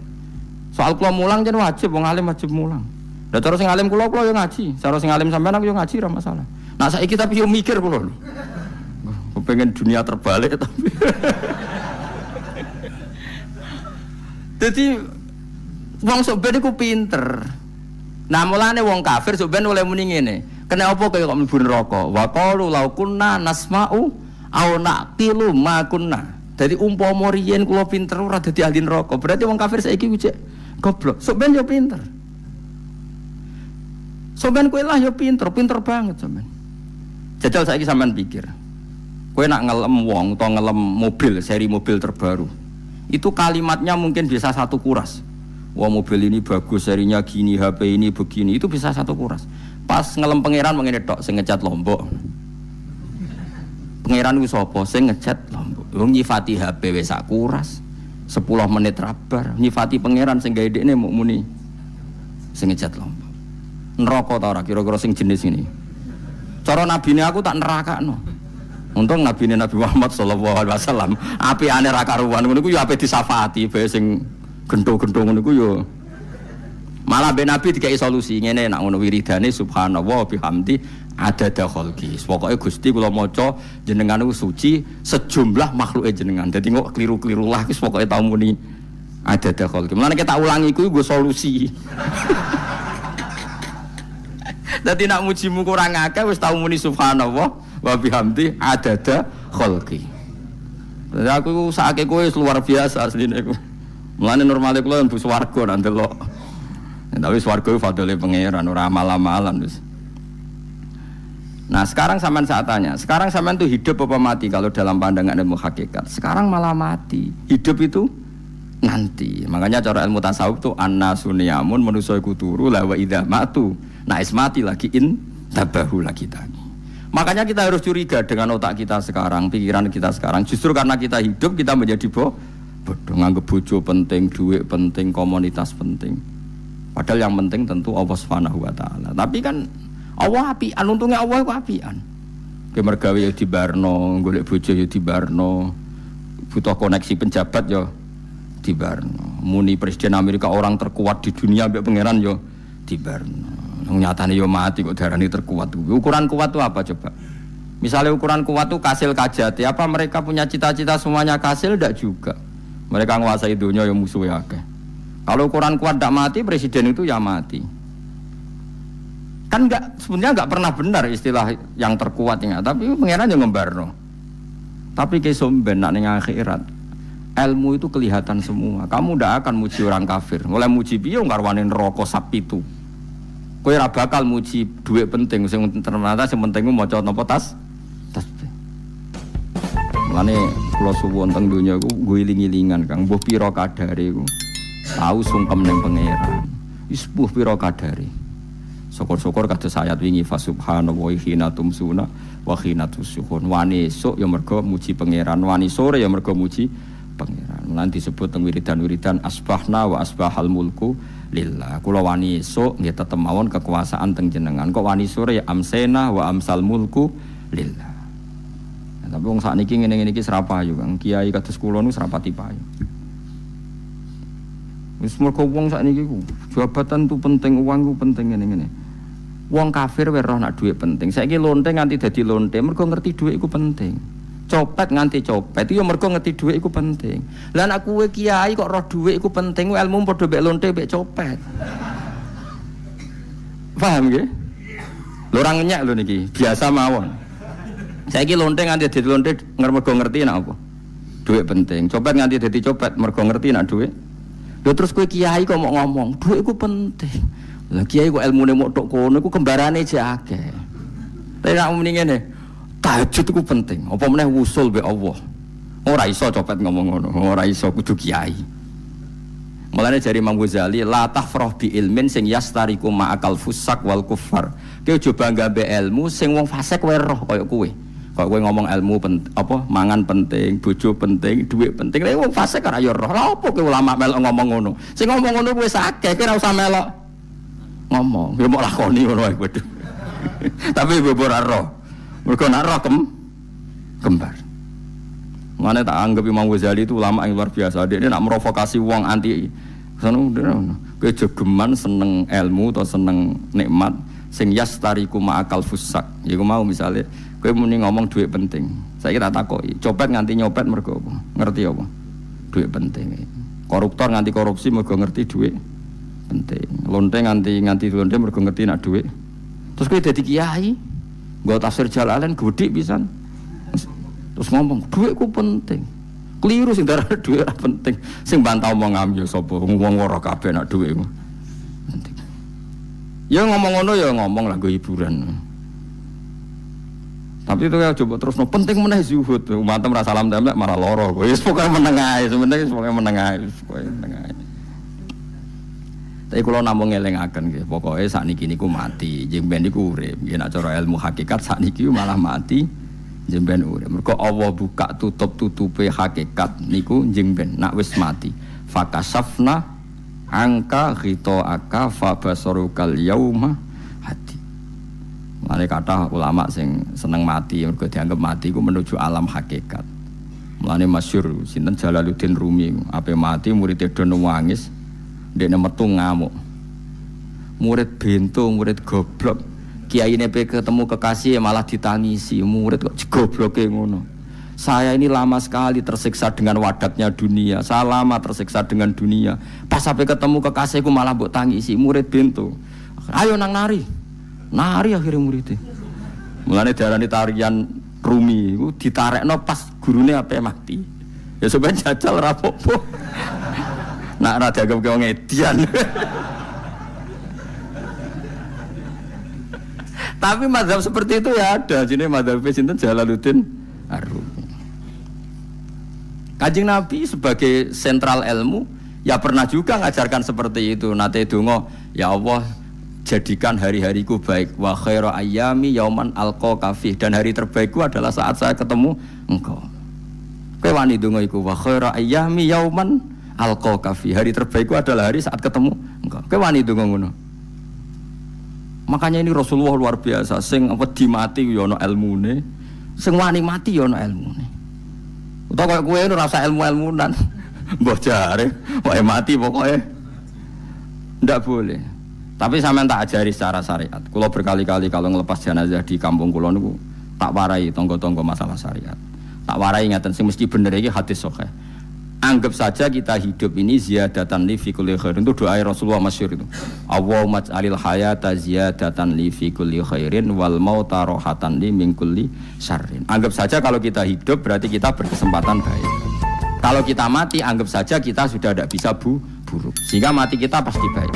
Soal kula mulang jen wajib, wong alim wajib mulang. Lah cara sing alim kula yo ngaji, cara sing alim sampean aku yo ngaji ora masalah. Nah saiki tapi yo mikir kula lho. Kepengen dunia terbalik tapi. Jadi wong sok ben iku pinter. Nah mulane wong kafir sok ben oleh muni ngene. Kena apa kaya kok mlebu neraka? Wa qalu law kunna nasma'u aw naqilu ma kunna. Dadi umpama riyen kula pinter ora dadi ahli neraka. Berarti wong kafir saiki ku cek goblok. Sok ben yo pinter. Sok ben kowe lah yo pinter banget sok ben. Jajal saiki sampean pikir. Kowe nak ngelem wong utawa ngelem mobil, seri mobil terbaru. Itu kalimatnya mungkin bisa satu kuras. Wah mobil ini bagus, serinya gini, HP ini begini, itu bisa satu kuras. Pas ngelem pangeran mengene tok sing ngecat Lombok. Pangeran ku sapa sing ngecat Lombok? Wong nyifati HP wis sak kuras. 10 menit rabar, nyifati pangeran sing gawe dekne muk muni sing ngecat Lombok. Neraka ta ora kira-kira sing jenis ini. Cara nabine aku tak nerakakno. Untung nabine Nabi Muhammad sallallahu alaihi wasallam apiane ra karuan ngono iku ya ape disafati bae sing gendho-gendho ngono iku ya. Malah ben Nabi dikai solusi ngene nek ngono wiridane subhanallah bihamdi adada khalqi. Pokoke Gusti kula maca jenengan niku suci sejumlah makhluke jenengan. Dadi kok kliru-kliru lah wis pokoke tau muni adada khalqi. Mulane kita ulangi kuwi nggo solusi. Dadi nak mujimu kurang akeh wis tau muni subhanallah wa bihamdi adada khalqi. Dadi aku sakake kowe luar biasa asline iku. Mulane normale kula mlebu swarga nang delok. Tapi swarga itu fadole pangeran ora amal-amalan wis. Nah, sekarang sampean saat tanya, sekarang sampean tuh hidup apa mati kalau dalam pandangan ilmu hakikat? Sekarang malah mati. Hidup itu nanti. Makanya cara ilmu tasawuf tuh annasunyamun manusa iku turu la wa idza matu. Nah, mati lagi tabahu lagi tadi. Makanya kita harus curiga dengan otak kita sekarang, pikiran kita sekarang. Justru karena kita hidup kita menjadi bodoh, nganggep bojo penting, duit penting, komunitas penting. Padahal yang penting tentu Allah Subhanahu wa taala. Tapi kan Allah apian, untungnya Allah ku apian. Ki mergawe ya dibarno, golek bojo ya dibarno. Butuh koneksi penjabat ya dibarno. Muni presiden Amerika orang terkuat di dunia mbek pangeran ya dibarno. Nyatane ya mati kok darani terkuat. Ukuran kuat itu apa coba? Misalnya ukuran kuat itu kasil kajati, apa mereka punya cita-cita semuanya kasil? Tidak juga. Mereka menguasai dunia yang musuhnya akeh. Kalau ukuran kuat tidak mati, presiden itu ya mati. Kan sebenarnya enggak pernah benar istilah yang terkuat ya, tapi pangeran yang ngembarno. Tapi kesomben nak ning akhirat, ilmu itu kelihatan semua. Kamu tidak akan muji orang kafir. Mulai muji piye ngarwani neraka sapi itu. Kowe ora bakal muji duit penting, sing ternyata sing penting ku maca napa tas. Mulane kula suwun teng donya iku guling-gilingan Kang, mbuh pira kadare iku. Tahu sungkem ning pangeran. Wis mbuh pira kadare. Syukur-syukur kados ayat wingi fa subhanallahi hina tumsuna wa hina tusyuhun. Wani esuk ya mergo muji pangeran, wani sore ya mergo muji pangeran. Lan disebut teng wiridan-wiridan asbahna wa asbahal mulku lillah. Kula wani esuk nggih tetep mawon kekuasaan teng jenengan. Kok wani sore ya amsena wa amsal mulku lillah. Nah, tapi wong sakniki ngene-ngene iki serapayu Kang. Kiai kados kula nu serapati payu. Wis mergo wong sakniki ku jabatan tu penting, uang ku penting ngene-ngene. Wong kafir wae roh nak dhuwit penting. Saiki lonte nganti dadi lonte mergo ngerti dhuwit iku penting. Copet nganti copet itu ya mergo ngerti dhuwit iku penting. Lah nek kowe kiai kok roh dhuwit iku penting, ilmu padha mek lonte mek copet. Paham nggih? Lho ora ngenyek lho niki, biasa mawon. Saiki lonte nganti dadi lonte mergo ngerti nek apa? Dhuwit penting. Copet nganti dadi copet mergo ngerti nek dhuwit. Lho terus kowe kiai kok mau ngomong, dhuwit iku penting. Lah kiai kok ilmune mok tok kono iku kembarane jek akeh. Tapi nek muni ngene, tahajud iku penting. Apa meneh wusul be Allah. Ora iso copet ngomong ngono, ora iso kudu kiai. Mulane jari Imam Ghazali, la tahfrah bi ilmin sing yastariku ma'akal fusak wal kuffar. Kowe coba nggambe ilmu sing wong fasik kowe roh kaya kowe. Kok kowe ngomong ilmu mangan penting, bojo penting, dhuwit penting. Lah wong fasik ora ya roh. Lah opo kowe ulama melok ngomong ngono? Sing ngomong ngono wis akeh, kowe ora usah melok ngomong. Ya mok lakoni ngono wae kudu. Tapi bobo ora roh. Mergo nek roh kembar. Mana tak anggap Imam Ghazali itu ulama yang luar biasa. Dia nak merovokasi wong anti sono kowe jogeman seneng ilmu atau seneng nikmat sing yastariku ma'akal fusak. Iku mau misale kowe muni ngomong duit penting. Saiki tak takoki, copet nganti nyopet mergo apa? Ngerti apa? Duit penting. Koruptor nganti korupsi mergo ngerti duit penting. Lonte nganti lonte mergo ngerti nak duit. Terus kowe dadi kiai, nggo tafsir Jalalain gedhe pisan. Terus ngomong, duitku penting. Keliru sing darah duit ora penting. Sing bantah omong amyo sapa? Wong ora kabeh nak duitku. Penting. Ya ngomong ngono ya ngomong lah nggo hiburan. Tapi itu ya coba terus penting meneh zuhud. Umatem ra salam templek malah lara. Wis pokoke meneng ae, sebenarnya pokoke meneng ae, pokoke meneng ae. Tapi kula namung ngelingaken nggih, pokoke sakniki niku mati, jeng ben niku urip. Yen nek cara ilmu hakikat sakniki malah mati. Jemben urip. Mergo Allah buka tutup-tutupe hakikat niku jemben nak wis mati. Fakasafna angka ghita'aka fabasarukal yauma hadi. Mane kathah ulama sing seneng mati mergo dianggap mati iku menuju alam hakikat. Mulane masyhur sinten Jalaluddin Rumi, ape mati murid do nangis, ndekne metu ngamuk. Murid bento, murid goblok. Kiai ini ketemu kekasih malah ditangisi, murid kok gobloke ngono. Saya ini lama sekali tersiksa dengan wadaknya dunia. Saya lama tersiksa dengan dunia. Pas sampai ketemu kekasihku malah mbok tangisi, murid bento. Ayo nang nari. Nari akhirnya muridnya. Mulane diarani tarian Rumi iku ditarekno pas gurune ape mati. Ya sampeyan jajal ra apa-apa. Nak ra dianggap wong edian. Tapi mazhab seperti itu ya ada. Jadi mazhab sinten Jalaluddin Ar-Rumi. Kanjeng Nabi sebagai sentral ilmu ya pernah juga ngajarkan seperti itu. Nate donga, ya Allah jadikan hari-hariku baik. Wa khairu ayyami yauman alqa fih, dan hari terbaikku adalah saat saya ketemu engkau. Kowe wani donga iku wa khairu ayyami yauman alqa fih. Hari terbaikku adalah hari saat ketemu engkau. Kowe wani donga ngono. Makanya ini Rasulullah luar biasa, sing wedi mati ya ana ilmune, sing wani mati ya ana ilmune. Utawa kaya kowe ora usah ilmu-ilmunan. Mbah jare, wae mati pokoke. Ndak boleh. Tapi sampean tak ajari secara syariat. Kula berkali-kali kalau ngelepas jenazah di kampung kula niku tak warai tangga-tangga masalah syariat. Tak warai ngaten sing mesti bener iki hadis sahih. Anggap saja kita hidup ini ziyadatan li fi kulli khairin. Itu doa Rasulullah masyhur itu. Allahumma ij'alil hayata ziyadatan li fi kulli khairin wal mauta rahatan li min kulli syarrin. Anggap saja kalau kita hidup berarti kita berkesempatan baik. Kalau kita mati anggap saja kita sudah tidak bisa buruk. Sehingga mati kita pasti baik.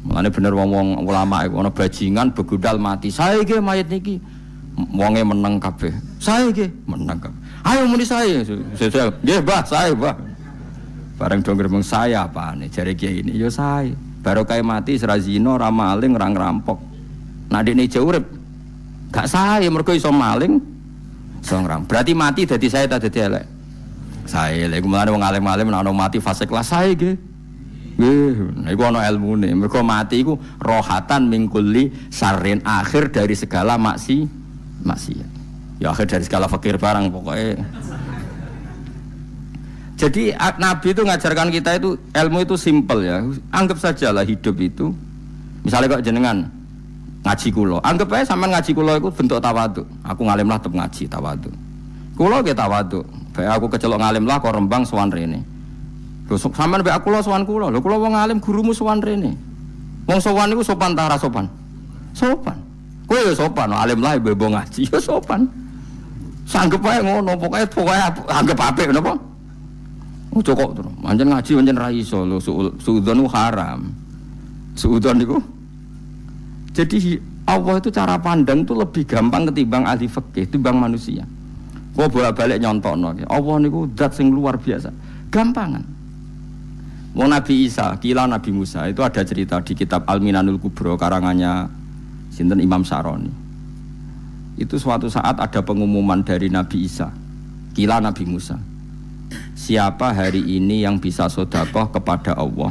Mulane bener wong-wong ulama iku ana bajingan begudal mati. Saya iki mayit niki wonge meneng kabeh. Saya iki meneng kabeh. Ayo muni saya, nggih Mbah, saya Mbah. Bareng dong gremeng saya apane jare kiai ini, ya saya. Baru kae mati sira zina, ora maling, ora ngrampok. Nek dekne ijo urip, gak saya mergo iso maling, iso ngrampok. Berarti mati dadi saya ta dadi elek. Saya lek mulane wong alim-alim nek ana mati fase kelas saya nggih. Nggih, iku ana ilmune. Mergo mati iku rohatan mingkuli sarin akhir dari segala maksiat. Ya akhir dari segala fakir barang pokoknya. Jadi Nabi itu ngajarkan kita itu ilmu itu simpel ya. Anggap saja lah hidup itu. Misalnya kok jenengan ngaji kulo, anggap aja sampean ngaji kulo itu bentuk tawaduk. Aku ngalim lah tetep ngaji tawaduk. Kulo ge tawaduk. Bae aku kecelok ngalim lah kok Rembang sowan rene. Lho sampean bae aku lo sowan kulo. Lho kulo wong ngalim gurumu sowan rene. Wong sowan niku sopan ta ora sopan? Sopan. Kowe ya sopan, alim lah ibu ngaji ya sopan. Sanggep ae ngono, pokoke anggap apik napa? Ojo kok terus. Pancen ngaji pancen ra iso lho, suudzon haram. Suudzon niku. Jadi Allah itu cara pandang itu lebih gampang ketimbang ahli fikih, ketimbang manusia. Kok bolak-balik nyontokno. Allah niku zat sing luar biasa. Gampangan. Wong Nabi Isa, kila Nabi Musa itu ada cerita di kitab Al-Minanul Kubra karangannya sinten Imam Saroni. Itu suatu saat ada pengumuman dari Nabi Isa, kila Nabi Musa. Siapa hari ini yang bisa sedekah kepada Allah,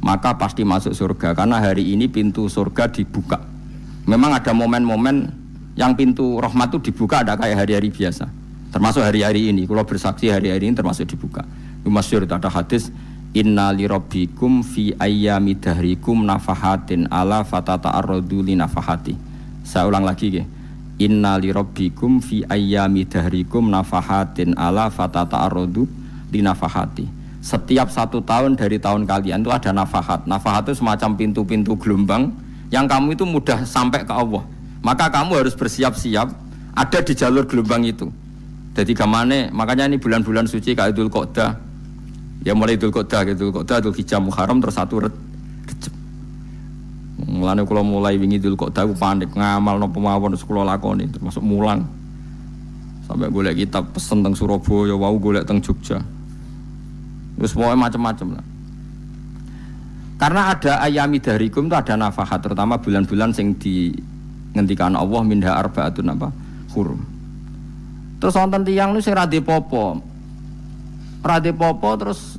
maka pasti masuk surga. Karena hari ini pintu surga dibuka. Memang ada momen-momen yang pintu rahmat itu dibuka, ada kayak hari-hari biasa. Termasuk hari-hari ini, kalau bersaksi hari-hari ini termasuk dibuka. Masyhur itu ada hadis inna li rabbikum fi ayyami dahrikum nafahatin ala fatata'arradu li nafahati. Saya ulang lagi ya. Inna li rabbikum fi ayyami dahrikum nafahatin ala fatata'arradu li nafahati. Setiap 1 tahun dari tahun kalian itu ada nafahat. Nafahat itu semacam pintu-pintu gelombang yang kamu itu mudah sampai ke Allah. Maka kamu harus bersiap-siap ada di jalur gelombang itu. Jadi gamane, makanya ini bulan-bulan suci kayak Dzul Qa'dah. Ya mulai Dzul Qa'dah, Dzul Hijjah, Muharram terus 1 Rejab. Mulane kula mulai wingi Dzul Qa'dah aku panik ngamal napa mawon terus kula lakoni termasuk mulang. Sampai golek kitab pesen teng Surabaya, wau golek teng Jogja. Terus pokoknya macam-macam lah. Karena ada ayami dahrikum itu ada nafahat, terutama bulan-bulan sing di ngendikan Allah minha arba'atun apa? Hurum. Terus wonten tiyang nu sing ra dipopo. Ra dipopo terus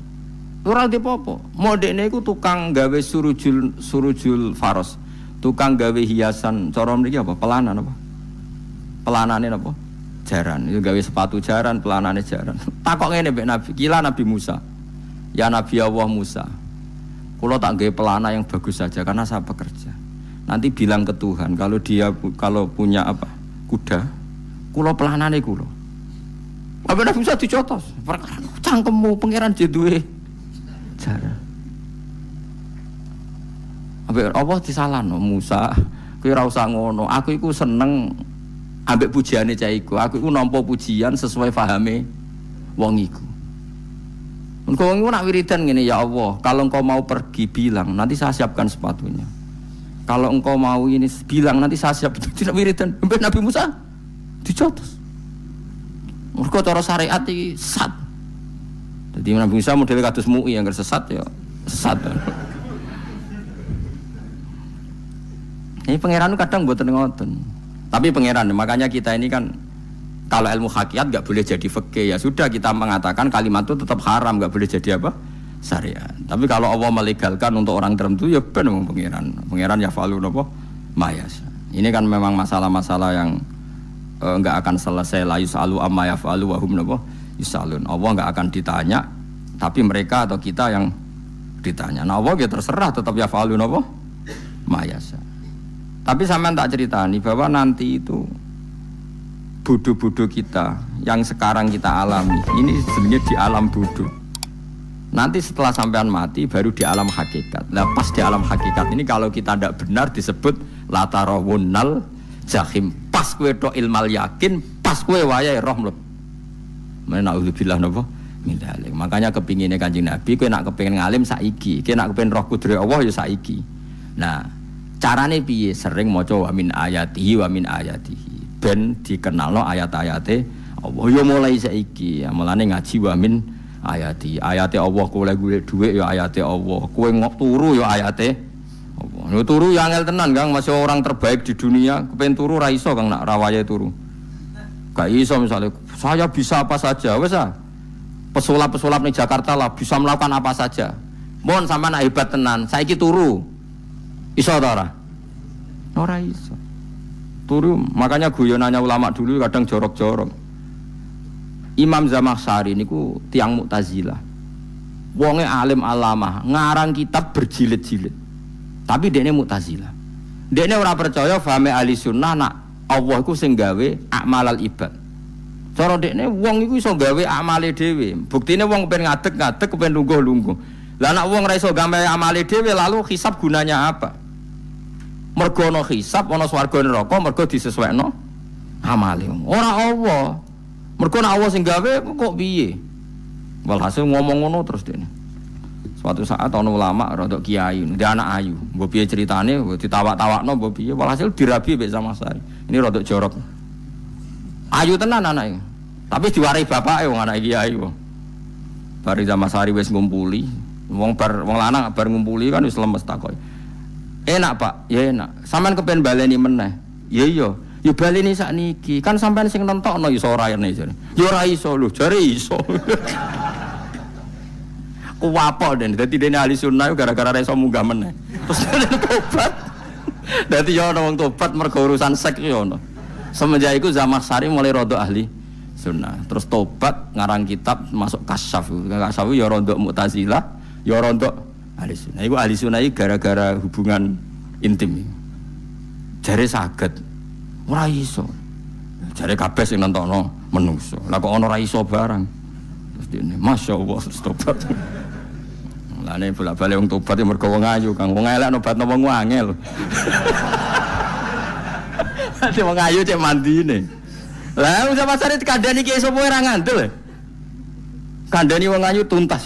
ora dipopo. Modene iku tukang gawe surujul faros. Tukang gawe hiasan cara mriki apa? Pelanan apa? Pelanane apa? Jaran. Itu gawe sepatu jaran, pelanane jaran. Takok ngene mbek Nabi, kila Nabi Musa. Ya Nabi Allah Musa. Kulo tak gawe pelana yang bagus saja karena saya bekerja. Nanti bilang ke Tuhan kalau punya apa? Kuda. Kulo pelanane kulo. Apa Nabi Musa dicotos? Perkara cangkemmu pangeran duwe jaran. Apa disalahno Musa? Kowe ora usah ngono. Aku iku seneng ambek pujiane cah iku. Aku iku nampa pujian sesuai pahame wong iku. Engko wong iku nak wiridan ngene, ya Allah, kalau engkau mau pergi bilang, nanti saya siapkan sepatunya. Kalau engkau mau ini bilang, nanti saya siap. Tidak wiridan. Ambek Nabi Musa dicotos. Mergo cara syariat iki sesat. Dadi Nabi Musa model kados MUI yang sesat ya sesat. Ini pangeran kadang mboten ngoten. Tapi pangeran, makanya kita ini kan kalau ilmu hakikat enggak boleh jadi fikih, ya sudah kita mengatakan kalimat itu tetap haram, enggak boleh jadi apa? Syariat. Tapi kalau Allah melegalkan untuk orang tertentu ya ben wong pangeran. Pangeran ya falu napa? Mayas. Ini kan memang masalah-masalah yang enggak akan selesai, la yusalu amma yafalu wa hum napa yusalun. Allah enggak akan ditanya, tapi mereka atau kita yang ditanya. Nah, Allah ya terserah tetap yafalu napa mayasa. Tapi sampean tak ceritani bahwa nanti itu bodoh-bodoh kita yang sekarang kita alami ini sebenarnya di alam bodoh. Nanti setelah sampean mati baru di alam hakikat. Nah, pas di alam hakikat ini kalau kita tidak benar disebut latarawunnal jahim. Pas kowe tok ilmal yakin, pas kowe wayahe roh mleb. Men naudzubillah napa min dzalik. Makanya kepingine Kanjeng Nabi kowe nak kepengin ngalim saiki, kowe nak kepengin roh kudrat Allah ya saiki. Nah, carane piye? Sering maca wa min ayatihi wa min ayatihi. Ben dikenalno ayat-ayate Allah ya mulai saiki. Ya mulane ngaji wa min ayati. Ayate Allah kowe golek dhuwit ya ayate Allah. Kowe ngok turu ya ayate Allah. Turu ya angel tenan Kang, masih orang terbaik di dunia. Kepen turu ra iso Kang nak rawaye turu. Gak iso misalnya saya bisa apa saja wis ah. Pesulap-pesulap ning Jakarta lah bisa melakukan apa saja. Mohon sampean nak hebat tenan, saiki turu. Iso ta ora? Ora iso. Turu, makanya guyonannya ulama dulu kadang jorok-jorok. Imam Zamakhsyari niku tiang Mu'tazilah. Wonge alim alamah, ngarang kitab berjilid-jilid. Tapi dekne Mu'tazilah. Dekne ora percaya fahame ahli sunnah nak Allah iku sing gawe amalal ibad. Cara dekne wong iku iso gawe amale dhewe. Buktine wong pengen ngadeg-ngadeg, pengen lungguh-lungguh. Lah nek wong ora iso gawe amale dhewe lalu hisab gunanya apa? Mergo ana hisab, ana swarga neraka, mergo disesuaikno amale. Ora Allah. Mergo nek Allah sing gawe kok piye? Walhasil ngomong ngono terus dekne. Suatu saat ana ulama rodok kiai, ndek anak ayu. Mbok piye critane, ditawak-tawakno mbok piye, walhasil dirabi mbek Zamakhsyari. Ini rodok jorok. Ayu tenan anake. Tapi diwarai bapake wong anak kiai wong. Bari Zamakhsyari wis ngumpuli, wong lanang bar ngumpuli kan wis lemes takoki. Enak Pak, ya enak. Sampeyan kepen baleni meneh. Ya iya, ya baleni sakniki. Kan sampeyan sing nentokno iso ora ene jare. Ya ora iso lho, jare iso. Kuwapok den, dadi dene ahli sunnah gara-gara ora iso munggah meneh. Terus tobat. Dadi ya ana wong tobat mergo urusan seks ya ono. Semenjak iku Zamakhsyari mulai rada ahli sunnah. Terus tobat ngarang kitab masuk kasyaf. Kasyaf ya rondok Mu'tazilah, ya rondok ahli sunnah. Iku ahli sunnah iki gara-gara hubungan intim. Jare saged ora iso. Jare kabeh sing nentokno menungso. Lah kok ana ora iso barang. Terus dene masyaallah tobat. Lane bolak-balik wong tobat ya mergo wong ayu, Kang. Wong elek nobatno wong angel. Ate wong ayu cek mandine. Lah usah pasare kandhani ki sapa ora ngandel. Kandhani wong ayu tuntas.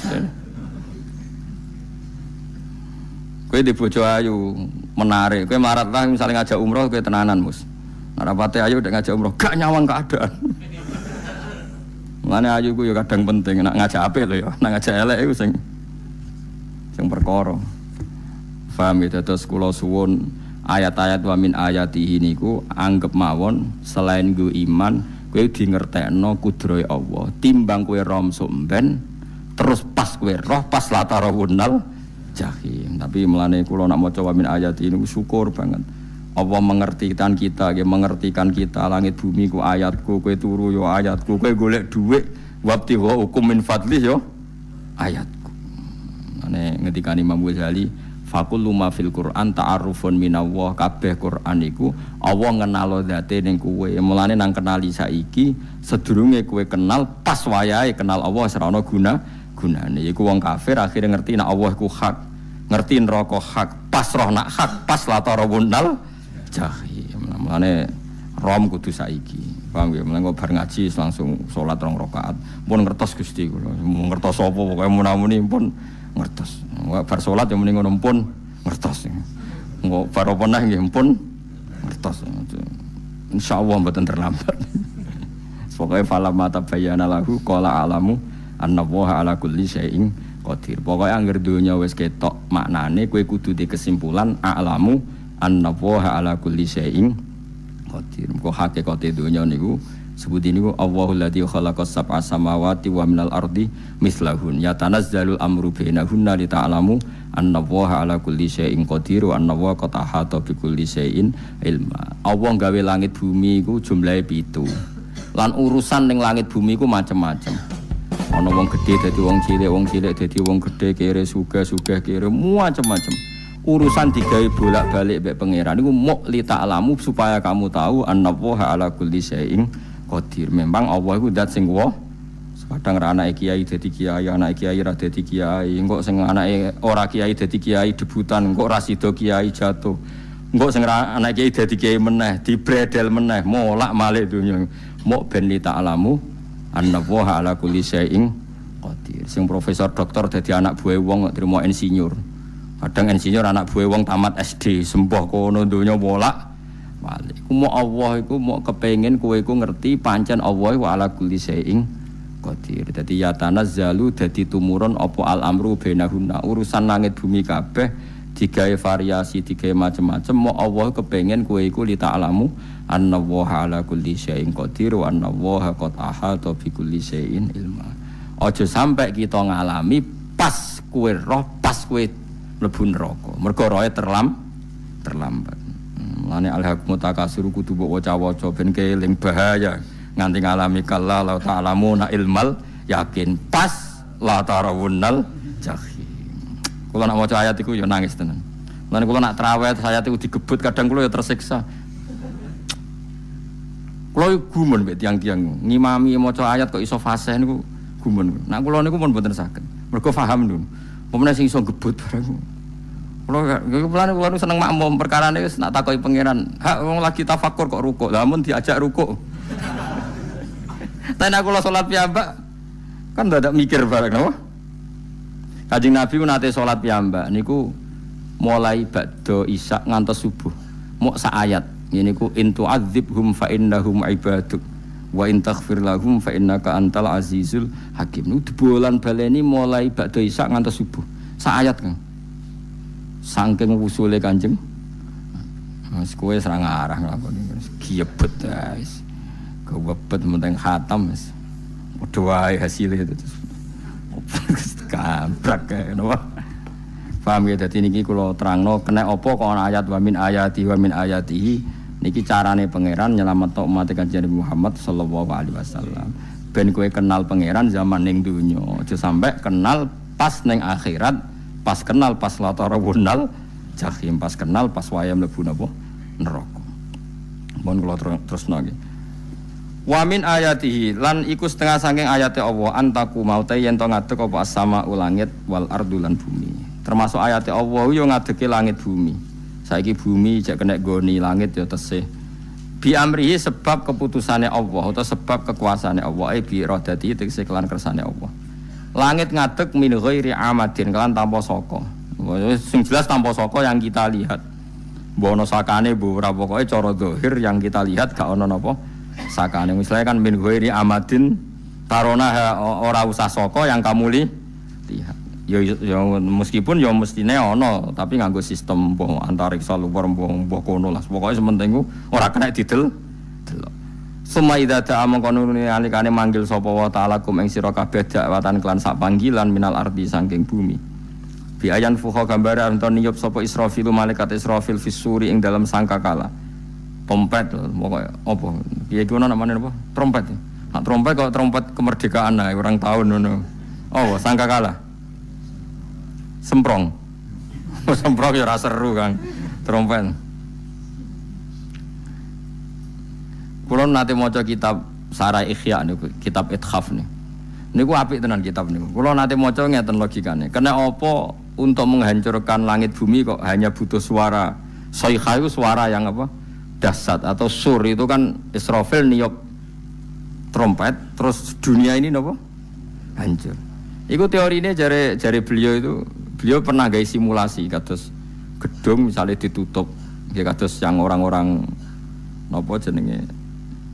Kowe di bojo ayu menarik, kowe marat lah misalnya ngajak umroh kowe tenanan mus. Nek rapate ayu udah ngajak umroh gak nyawang keadaan. Mane ayu ku ya kadang penting nek ngajak apik lho ya, nek ngajak elek iku sing perkara. Paham ya terus kula suwun ayat-ayat wa min ayatihi niku anggap mawon selain nggo iman kowe dingertekno kudrohe Allah. Timbang kowe rom somben terus pas kowe roh pas latarawunal jahim. Tapi melane kula nak maca wa min ayatihi niku syukur banget. Allah mengertikan kita, dia mengertikan kita langit bumi ku ayatku, kowe turu yo ayatku, kowe golek dhuwit wabti wa hukum min fadli yo ayatku. Ane ngendikane Imam Ghazali faqul luma fil Qur'an ta'arufun minallah kabeh Qur'an iku Allah ngenalo zate ning kowe. Mulane nang kenali saiki sedurunge kowe kenal pas wayahe kenal Allah ora ana gunane. Iku wong kafir akhire ngerti nek Allah iku hak, ngerti neraka hak, pas roh nak hak, pas latarawunal jahim. Mulane rom kudu saiki. Paham ya? Mulane bar ngaji langsung salat 2 rakaat. Pun ngertos Gusti kula. Ngertos apa pokoke munamuni pun ngertos. Bar salat ya muni ngono pun ngertos. Engko bar apa neh nggih pun ngertos. Insyaallah mboten terlambat. Pokoke falamma tabayyana lahu qala alamu annallaha ala kulli syai'in qadir. Pokoke anggere donya wis ketok maknane kowe kudu di kesimpulan alamu annallaha ala kulli syai'in qadir. Kok hakikate donya niku sebut niku Allahul ladzi khalaqas sab'a samawati wa minal ardi mislahun yatanazzalul amru bainahunna li ta'lamu annallaha ala kulli syai'in qadir wa annallaha qad ahata bi kulli syai'in ilma. Allah gawe langit bumi iku jumlahe 7. Lan urusan ning langit bumi iku macam-macam. Ana wong gedhe dadi wong cilik dadi wong gedhe, kere sugih kere macam-macam. Urusan digawe bolak-balik mbek pangeran niku muk li ta'lamu supaya kamu tahu annallaha ala kulli syai'in qadir. Memang Allah iku zat sing wa. Kadang ra anake kiai dadi kiai, anake kiai ra dadi kiai, engko sing anake ora kiai dadi kiai debutan, engko ra sida kiai jatuh. Engko sing anake kiai dadi kiai meneh, dibredel meneh, molak-malik dunya. Muk ben li ta'lamu annallaha ala kulli syai'in qadir. Sing profesor doktor dadi anak buah wong kok trimo insinyur. Kadang insinyur anak buah wong tamat SD, sembah kono donya bolak balik. Ku mau Allah iku mau kepengin kowe iku ngerti pancen Allah wa ala kulli syai'in qadir. Dadi ya tanazzalu dadi tumurun apa al amru bainahunna. Urusan langit bumi kabeh digawe variasi, digawe macam-macam. Mau Allah kepengin kowe iku li ta'lamu annallaha ala kulli syai'in qadir wa annallaha qad ahata bi kulli syai'in ilma. Aja sampai kita ngalami pas kowe roh, pas kowe mlebu neraka. Mergo roe terlambat. Mulane al-haqqu takasur kudu mbok waca-waca ben keling bahaya nganti ngalami kala la ta'lamuna ilmal yakin pas la tarawunnal jahim. Kula nak maca ayat iku ya nangis tenan. Mulane kula nak traweh ayat iku digebut kadang kula ya tersiksa. Kula gumun mbek tiang-tiang ngimami maca ayat kok iso fasih niku gumun. Nak kula niku pun mboten saged. Mergo paham lho. Pemene sing iso gebut bareng. Kula seneng makmum perkarane wis nak takoki pangeran. Hak wong lagi tafakur kok rukuk. Lah mun diajak rukuk. Tapi aku salat piyambak kan ndak mikir bareng napa? Kanjeng Nabi ku nate salat piyambak niku mulai ba'da isya ngantos subuh. Mok sak ayat. Niku in tu'adzibhum fa innahum ibaduk wa in taghfir lahum fa innaka antal azizul hakim. Niku debolan baleni mulai ba'da isya ngantos subuh. Sak ayat kan. Saking wusule Kanjeng. Mas kowe ora ngarah nglakoni. Giebet guys. Kewebet menteng khatam wis. Padha wae hasile itu. Kabrak kae napa. Paham ya dadi niki kula terangno kena apa kok ana ayat wa min ayati Niki carane pangeran nyelametno umat Kanjeng Muhammad sallallahu alaihi wasallam. Ben kowe kenal pangeran zaman ning donya, aja sampai kenal pas ning akhirat, pas kenal pas latarawunal jahim, pas kenal pas wayah mlebu napa neraka. Mohon kula terusno nggih. Wa min ayatihi lan iku setengah saking ayate Allah antaku maute yen to ngadeg apa as-sama langit wal ardu lan bumi. Termasuk ayate Allah yo ngadege langit bumi. Saiki bumi jek kena goni langit ya tesih. Bi amrihi sebab keputusane Allah atau sebab kekuasaane Allah bi iradati tegese kelan kersane Allah. Langit ngadeg min ghairi amadin kelan tanpa saka. Sing jelas tanpa saka yang kita lihat. Mbok ono sakane mbok ora pokoke cara zahir yang kita lihat gak ono napa sakane. Misalnya kan min ghairi amadin tarona ora usah saka yang kamu lihat. Ya meskipun ya mestine ono tapi nganggo sistem antariksa luar mbok kono lah. Pokoke sementing ku ora kena didel. Suma idza ta'a mangkono alikane manggil sapa wa ta'ala kum ing sira kabeh dakwatan kelan sak panggilan minal ardi saking bumi. Bi ayan fuha gambare anton niyup sapa Israfil malaikat Israfil fisuri ing dalam sangkakala. Trompet pokoke apa? Piye ku namane apa? Trompet. Nah, trompet kok trompet kemerdekaan ae orang tahun ngono. Oh, sangkakala. Semprong. Semprong ya ora seru kan. Trompet. Kulo nate maca kitab Sarah Ikhya niku, kitab Ithaf niku. Niku apik tenan kitab niku. Kulo nate maca ngeten logikane. Kena apa untuk menghancurkan langit bumi kok hanya butuh suara sayha itu suara yang apa? Dahsyat atau sur itu kan Israfil niup trompet terus dunia ini napa? Hancur. Iku teorine jare beliau pernah gawe simulasi kados gedung misalnya ditutup ya kados yang orang-orang napa jenenge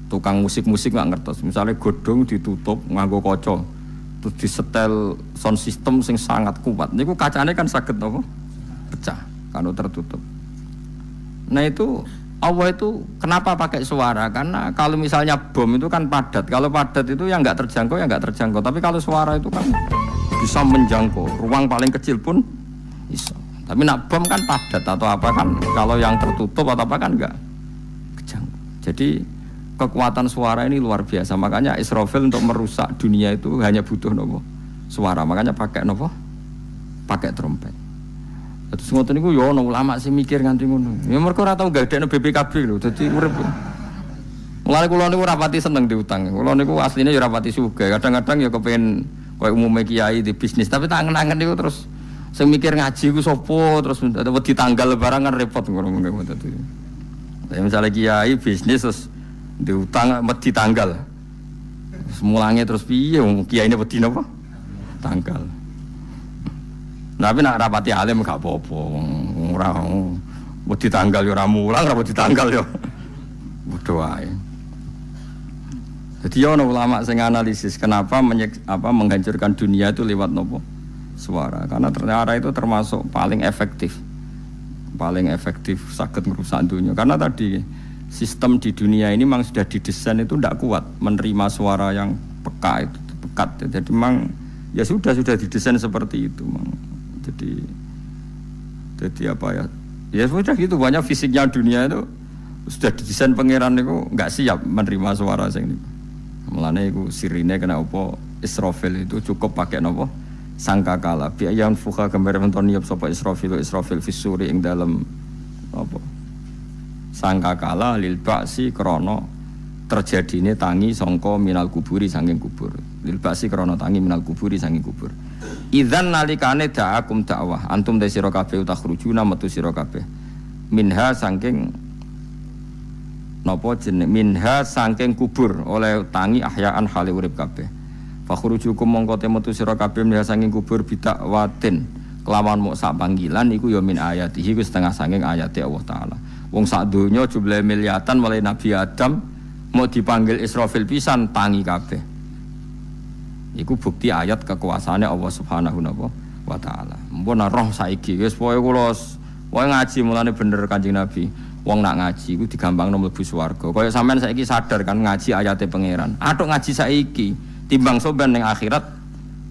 tukang musik-musik nggak ngertos misalnya gedung ditutup nganggo kaca terus disetel sound system sing sangat kuat niku kacane kan saged napa pecah kalau tertutup. Nah itu Allah itu kenapa pakai suara? Karena kalau misalnya bom itu kan padat. Kalau padat itu yang nggak terjangkau, ya nggak terjangkau. Tapi kalau suara itu kan bisa menjangkau. Ruang paling kecil pun bisa. Tapi nak bom kan padat atau apa kan? Kalau yang tertutup atau apa kan nggak kejangkau. Jadi kekuatan suara ini luar biasa. Makanya Israfil untuk merusak dunia itu hanya butuh nopo suara. Makanya pakai nopo, pakai trompet. Terus ngoten niku ya ana ulama sing mikir nganti ngono. Ya mergo ora tau gagdekno BPKB lho, dadi urip. Mulane kula niku ora pati seneng diutang. Kula niku asline ya ora pati sugih. Kadang-kadang ya kepengin koyo umume kiai di bisnis, tapi tak angen-angen niku terus sing mikir ngaji ku sapa, terus wedi tanggal barang kan repot ngono dadi. Ya misalnya kiai bisnis terus diutang wedi tanggal. Semulange terus piye kiyaine wedi napa? Tanggal. Tapi nak rapati alim gak apa-apa. Ora wedi tanggal yo ora mulang, ora wedi tanggal yo. Bodho wae. Jadi ono ulama sing analisis kenapa menghancurkan dunia itu lewat nopo? Suara. Karena ternyata itu termasuk paling efektif. Paling efektif saged ngrusak dunia. Karena tadi sistem di dunia ini memang sudah didesain itu tidak kuat menerima suara yang peka itu pekat. Jadi memang ya sudah didesain seperti itu memang. Jadi apa ya? Ya sudah gitu banyak fisiknya dunia itu sudah didesain pangeran itu nggak siap menerima suara sing niku. Mulane iku sirine kena apa Israfil itu cukup pakai napa sangkakala. Bi ayan fuka gambar menton niup sapa Israfil fisuri ing dalem apa sangkakala lil ba'si krana terjadine tangi sangka minal kuburi saking kubur. Lil ba'si krana tangi minal kuburi saking kubur. Idzan nalikane da'akum dakwah antum de sira kabeh utahrujuna metu sira kabeh minha saking napa jeneng minha saking kubur oleh tangi ahyaan hale urip kabeh fakhrujukum mongko metu sira kabeh minha saking kubur bidakwatin kelawan mok sak panggilan iku ya min ayatihi ku setengah saking ayate Allah taala wong sak donya jumlah miliatan mulai Nabi Adam mau dipanggil Israfil pisan tangi kabeh. Iku bukti ayat kekuasaane Allah Subhanahu wa taala. Mumpun roh saiki wis pokoke kula wae ngaji mulane bener Kanjeng Nabi. Wong nak ngaji iku digampangno mlebu swarga. Kaya sampean saiki sadar kan ngaji ayate pangeran. Atuk ngaji saiki timbang soben ning akhirat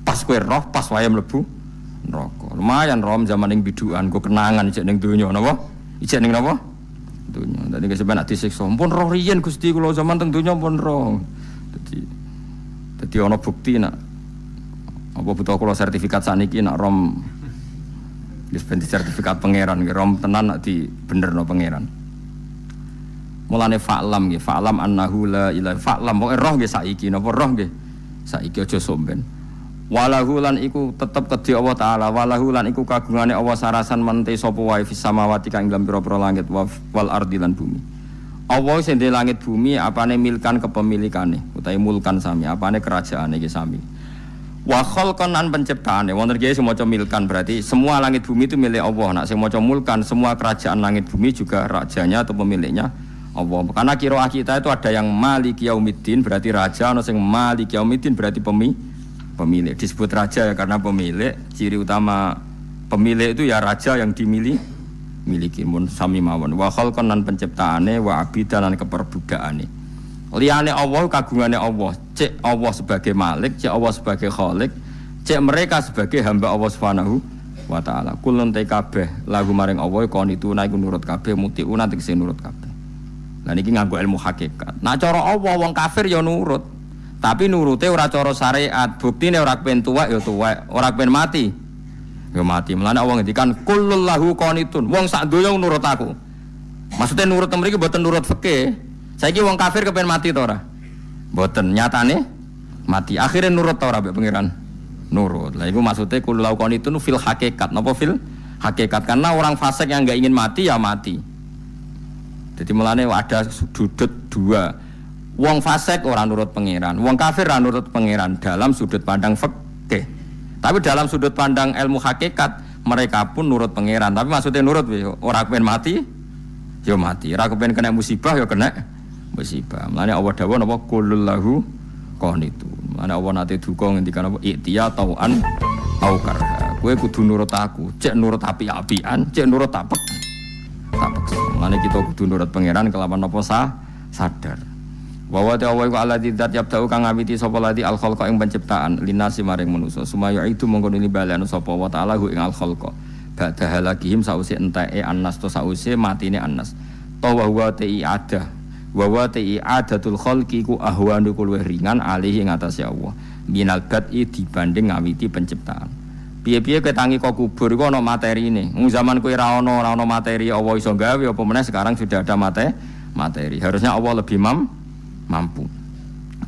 pas kowe roh pas wae mlebu neraka. Lumayan rom zaman ning bidukan go kenangan ijek ning donya napa? Ijek ning napa? dunya. Dadi kesepen nek disiksa, pun roh riyen Gusti kula zaman teng dunya pun roh. Dadi ana bukti nak apa butuh kula sertifikat saniki nak rom wis ben sertifikat pangeran nggih rom tenan nak dibenerno pangeran. Mulane fa'lam nggih, fa'lam annahu la ilaha fa'lam pokoke roh nggih saiki napa roh nggih saiki aja somben. Walahu lan iku tetep kedhi Allah taala, walahu lan iku kagungane Allah sarasan mente sapa wae fis samawati kang dalam pira-pira langit wal ardi lan bumi. Allah sing ndek langit bumi apane milkan kepemilikane utawi mulkan sami, apane kerajaane iki sami. Wa khalqan an penciptaane, wonten iki sing maca milkan berarti semua langit bumi itu milik Allah. Nak sing maca mulkan semua kerajaan langit bumi juga rajanya atau pemiliknya Allah. Karena qiraah kita itu ada yang Malik Yaumiddin berarti raja, ana sing Malik Yaumiddin berarti pemilik. Disebut raja ya karena pemilik. Ciri utama pemilik itu ya raja yang dimiliki mun sami mawon. Wa khalqan lan penciptaane wa abidan lan keperbudakane. Liyane Allah kagungane Allah. Cek Allah sebagai Malik, cek Allah sebagai Khalik, cek mereka sebagai hamba Allah Subhanahu wa taala. Kulun te kabeh lagu maring Allah kon itu naik nurut kabeh mutiuna tegese nurut kabeh. Lah niki nganggo ilmu hakikat. Nah cara Allah wong kafir ya nurut. Tapi nurute ora cara syariat. Buktine ora kepen tuwek ya tuwek, ora kepen mati ya mati. Mulane Allah ngendikan kullul lahu qanitun. Wong sak donya nurut aku. Maksudnya nurut mriki mboten nurut fikih. Saiki wong kafir kepen mati to ora? Mboten, nyatane mati. Akhire nurut to ora mbek pangeran? Nurut. Lah iku maksudnya kullul lahu qanitun fil hakikat. Napa fil hakikat? Karena orang fasik yang enggak ingin mati ya mati. Jadi mulane ada sudut dua. Wong fasik ora nurut pangeran, wong kafir ora nurut pangeran dalam sudut pandang fikih. Tapi dalam sudut pandang ilmu hakikat mereka pun nurut pangeran. Tapi maksudnya nurut ora kepen mati, ya mati. Ora kepen kena musibah ya kena musibah. Mulane Allah dawuh napa kullul lahu qanitun. Mulane Allah nate duka ngendikan apa iktiya tauan au karha. Kowe kudu nurut aku, cek nurut api-apian, cek nurut tapek. Mulane kita kudu nurut pangeran kelawan apa sadar. Wa wa ta'ala wa alladzi dzat yabda'u kang ngawiti sapa ladi al khalqa ing penciptaan linasi maring manusa sumaya itu mongko nili balane sapa wa ta'ala hu ing al khalqa ba'da halakihim sause enteke annas to sause matine annas to wa wa ti ada wa wa ti adatul khalqi ku ahwanu luwih ringan alih ing atase Allah minal bad'i dibanding ngawiti penciptaan. Piye-piye ketangi kok kubur iku ana materine. Wong zaman kowe ora ana materi Allah iso gawe apa meneh sekarang sudah ada materi. Harusnya Allah lebih mampu.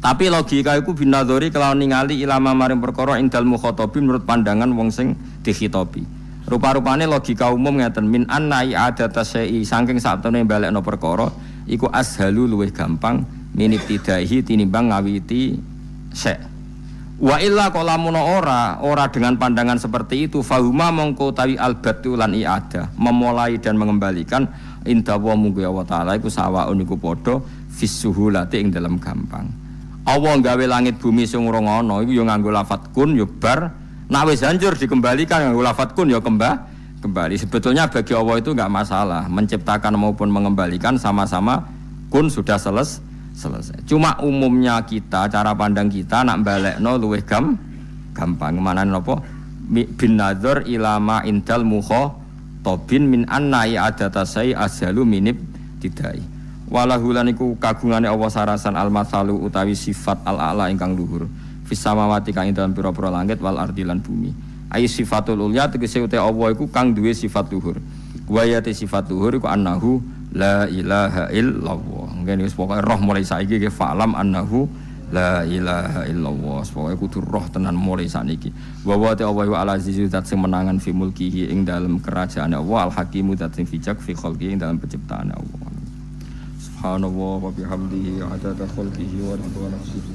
Tapi logika iku binadzori kelawan ningali ilama maring perkara indal mukhatabin menurut pandangan wong sing dikhitobi. Rupa-rupane logika umum ngeten min annai adata syai saking satune balekno perkara iku ashalu luwih gampang minibtidaihi tinimbang ngawiti syai. Wa illa qalamun ora dengan pandangan seperti itu fahuma mongko tawi albatu lan iadah memulai dan mengembalikan inda wa munggu Allah taala iku sawaun iku padha fisuhulati ing dalam gampang. Allah gawe langit bumi sing ora ana iku ya nganggo lafat kun ya bar nek wis hancur dikembalikan nganggo lafat kun ya kembali. Sebetulnya bagi Allah itu enggak masalah menciptakan maupun mengembalikan sama-sama kun sudah selesai. Cuma umumnya kita cara pandang kita nak balekno luwih gampang. Manane napa bin nadzar ilama indal mukhatabin min annai adatasai ashalu minib tidai. Walahulan iku kagungane Allah sarasan al-masalu utawi sifat al-a'la ingkang luhur fis samawati kang ing dalem pira-pira langit wal ardi lan bumi. Ai sifatul ulya tegese uta Allah iku kang duwe sifat luhur. Wa ya sifat luhur iku annahu la ilaha illallah. Ngene wis pokoke roh mulai saiki ke fa'lam annahu la ilaha illallah. Pokoke kudu roh tenan mulai saniki. Wa wa ta Allah wa al-azizu zat sing menangan fi mulkihi ing dalem kerajaane Allah al-hakimu zat sing bijak fi khalqihi ing dalem penciptaane Allah. Subhanallah wa bihamdihi adada khalqihi wa ridha nafsihi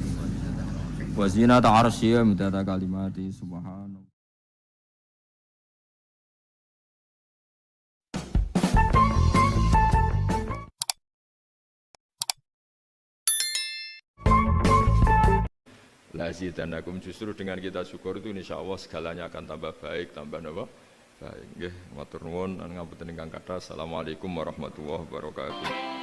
wa zinata arsyihi midada kalimati subhanallah. Lazidanakum justru dengan kita syukur itu insyaallah segalanya akan tambah baik, tambah apa? Baik. Nggih, matur nuwun lan ngapunten ingkang kathah. Assalamualaikum warahmatullahi wabarakatuh.